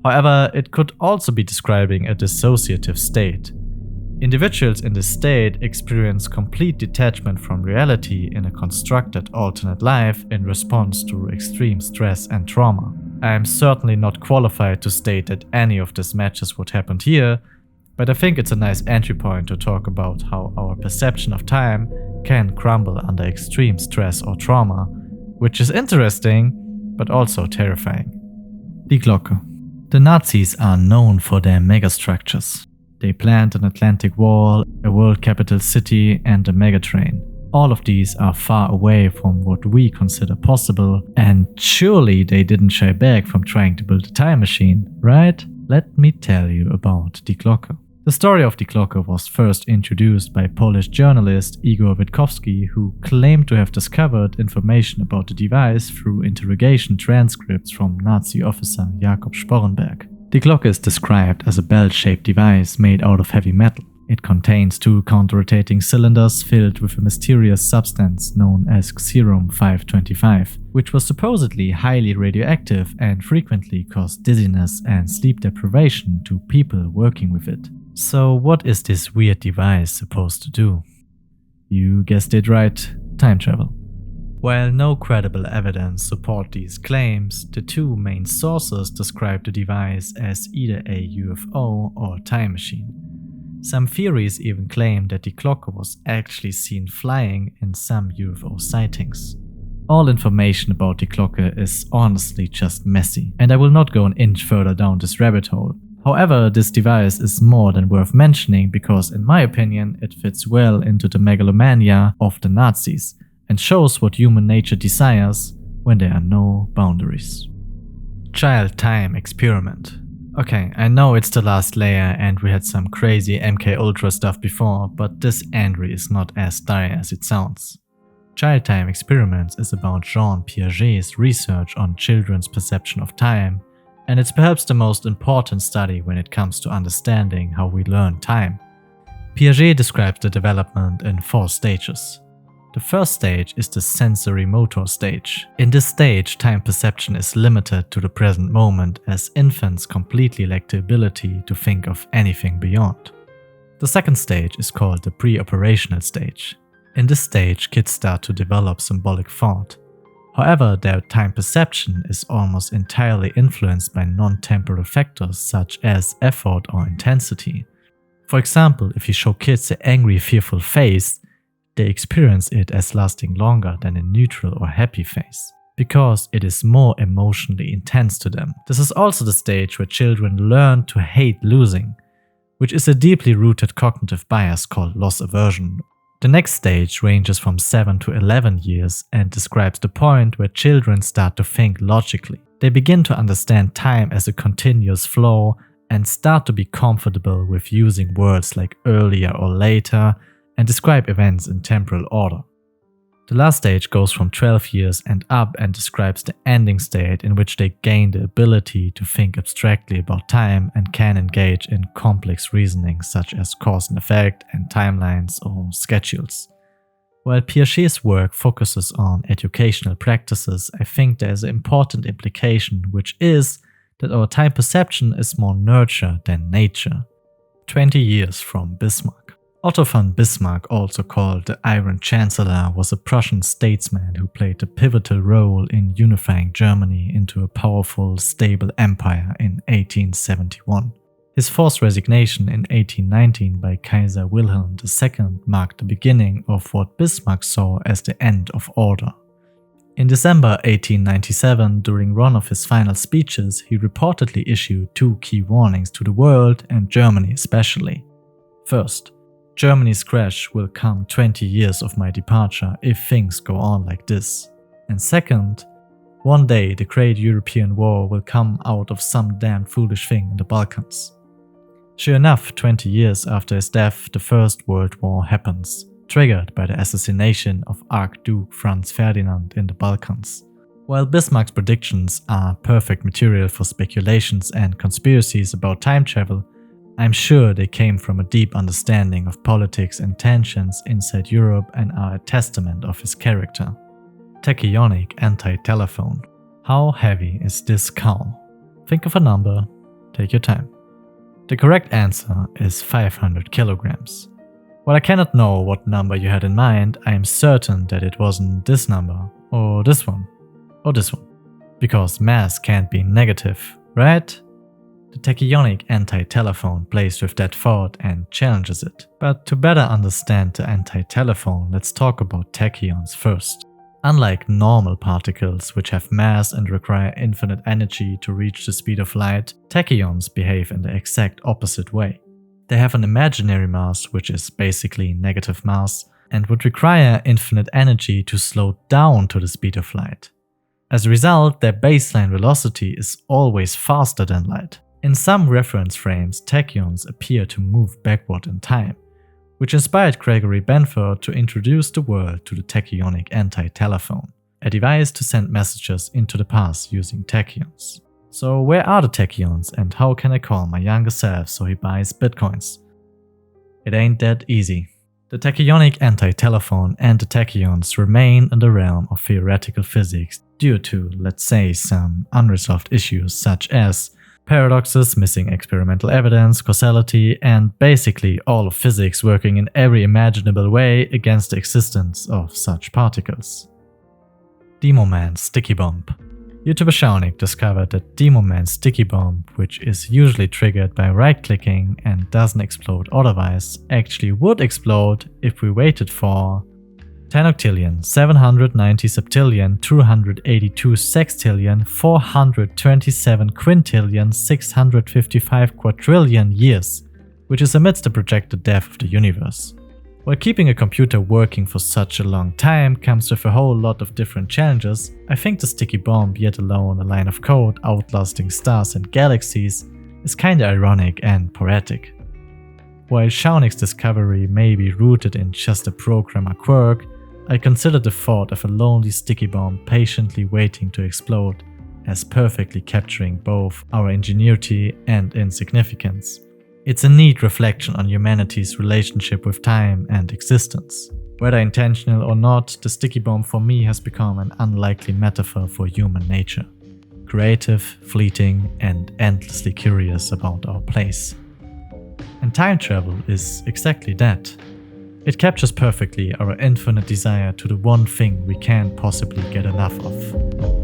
However, it could also be describing a dissociative state. Individuals in this state experience complete detachment from reality in a constructed alternate life in response to extreme stress and trauma. I am certainly not qualified to state that any of this matches what happened here, but I think it's a nice entry point to talk about how our perception of time can crumble under extreme stress or trauma, which is interesting, but also terrifying. Die Glocke. The Nazis are known for their megastructures. They planned an Atlantic Wall, a world capital city, and a megatrain. All of these are far away from what we consider possible, and surely they didn't shy back from trying to build a time machine, right? Let me tell you about Die Glocke. The story of Die Glocke was first introduced by Polish journalist Igor Witkowski, who claimed to have discovered information about the device through interrogation transcripts from Nazi officer Jakob Sporrenberg. Die Glocke is described as a bell-shaped device made out of heavy metal. It contains two counter-rotating cylinders filled with a mysterious substance known as Xerum-525, which was supposedly highly radioactive and frequently caused dizziness and sleep deprivation to people working with it. So what is this weird device supposed to do? You guessed it right, time travel. While no credible evidence support these claims, the two main sources describe the device as either a UFO or time machine. Some theories even claim that Die Glocke was actually seen flying in some UFO sightings. All information about Die Glocke is honestly just messy, and I will not go an inch further down this rabbit hole. However, this device is more than worth mentioning because, in my opinion, it fits well into the megalomania of the Nazis and shows what human nature desires when there are no boundaries. Child time experiment. Okay, I know it's the last layer and we had some crazy MK Ultra stuff before, but this entry is not as dire as it sounds. Child time experiments is about Jean Piaget's research on children's perception of time, and it's perhaps the most important study when it comes to understanding how we learn time. Piaget describes the development in 4 stages. The first stage is the sensory motor stage. In this stage, time perception is limited to the present moment as infants completely lack the ability to think of anything beyond. The second stage is called the pre-operational stage. In this stage, kids start to develop symbolic thought. However, their time perception is almost entirely influenced by non-temporal factors such as effort or intensity. For example, if you show kids an angry, fearful face, they experience it as lasting longer than a neutral or happy face, because it is more emotionally intense to them. This is also the stage where children learn to hate losing, which is a deeply rooted cognitive bias called loss aversion. The next stage ranges from 7 to 11 years and describes the point where children start to think logically. They begin to understand time as a continuous flow and start to be comfortable with using words like earlier or later and describe events in temporal order. The last stage goes from 12 years and up and describes the ending state in which they gain the ability to think abstractly about time and can engage in complex reasoning such as cause and effect and timelines or schedules. While Piaget's work focuses on educational practices, I think there is an important implication, which is that our time perception is more nurture than nature. 20 years from Bismarck. Otto von Bismarck, also called the Iron Chancellor, was a Prussian statesman who played a pivotal role in unifying Germany into a powerful, stable empire in 1871. His forced resignation in 1819 by Kaiser Wilhelm II marked the beginning of what Bismarck saw as the end of order. In December 1897, during one of his final speeches, he reportedly issued 2 key warnings to the world and Germany especially. First, Germany's crash will come 20 years of my departure if things go on like this. And second, one day the great European war will come out of some damn foolish thing in the Balkans. Sure enough, 20 years after his death, the First World War happens, triggered by the assassination of Archduke Franz Ferdinand in the Balkans. While Bismarck's predictions are perfect material for speculations and conspiracies about time travel, I'm sure they came from a deep understanding of politics and tensions inside Europe and are a testament of his character. Tachyonic anti-telephone. How heavy is this cow? Think of a number, take your time. The correct answer is 500 kilograms. While I cannot know what number you had in mind, I am certain that it wasn't this number, or this one, or this one. Because mass can't be negative, right? The tachyonic anti-telephone plays with that thought and challenges it. But to better understand the anti-telephone, let's talk about tachyons first. Unlike normal particles, which have mass and require infinite energy to reach the speed of light, tachyons behave in the exact opposite way. They have an imaginary mass, which is basically negative mass, and would require infinite energy to slow down to the speed of light. As a result, their baseline velocity is always faster than light. In some reference frames, tachyons appear to move backward in time, which inspired Gregory Benford to introduce the world to the tachyonic anti-telephone, a device to send messages into the past using tachyons. So where are the tachyons and how can I call my younger self so he buys bitcoins? It ain't that easy. The tachyonic anti-telephone and the tachyons remain in the realm of theoretical physics due to, let's say, some unresolved issues such as paradoxes, missing experimental evidence, causality, and basically all of physics working in every imaginable way against the existence of such particles. Demoman's sticky bomb. YouTuber Shaunik discovered that Demoman's sticky bomb, which is usually triggered by right-clicking and doesn't explode otherwise, actually would explode if we waited for 10 octillion, 790 septillion, 282 sextillion, 427 quintillion, 655 quadrillion years, which is amidst the projected death of the universe. While keeping a computer working for such a long time comes with a whole lot of different challenges, I think the sticky bomb, yet alone a line of code outlasting stars and galaxies, is kinda ironic and poetic. While Shaunik's discovery may be rooted in just a programmer quirk, I consider the thought of a lonely sticky bomb patiently waiting to explode as perfectly capturing both our ingenuity and insignificance. It's a neat reflection on humanity's relationship with time and existence. Whether intentional or not, the sticky bomb for me has become an unlikely metaphor for human nature. Creative, fleeting, and endlessly curious about our place. And time travel is exactly that. It captures perfectly our infinite desire to the one thing we can't possibly get enough of.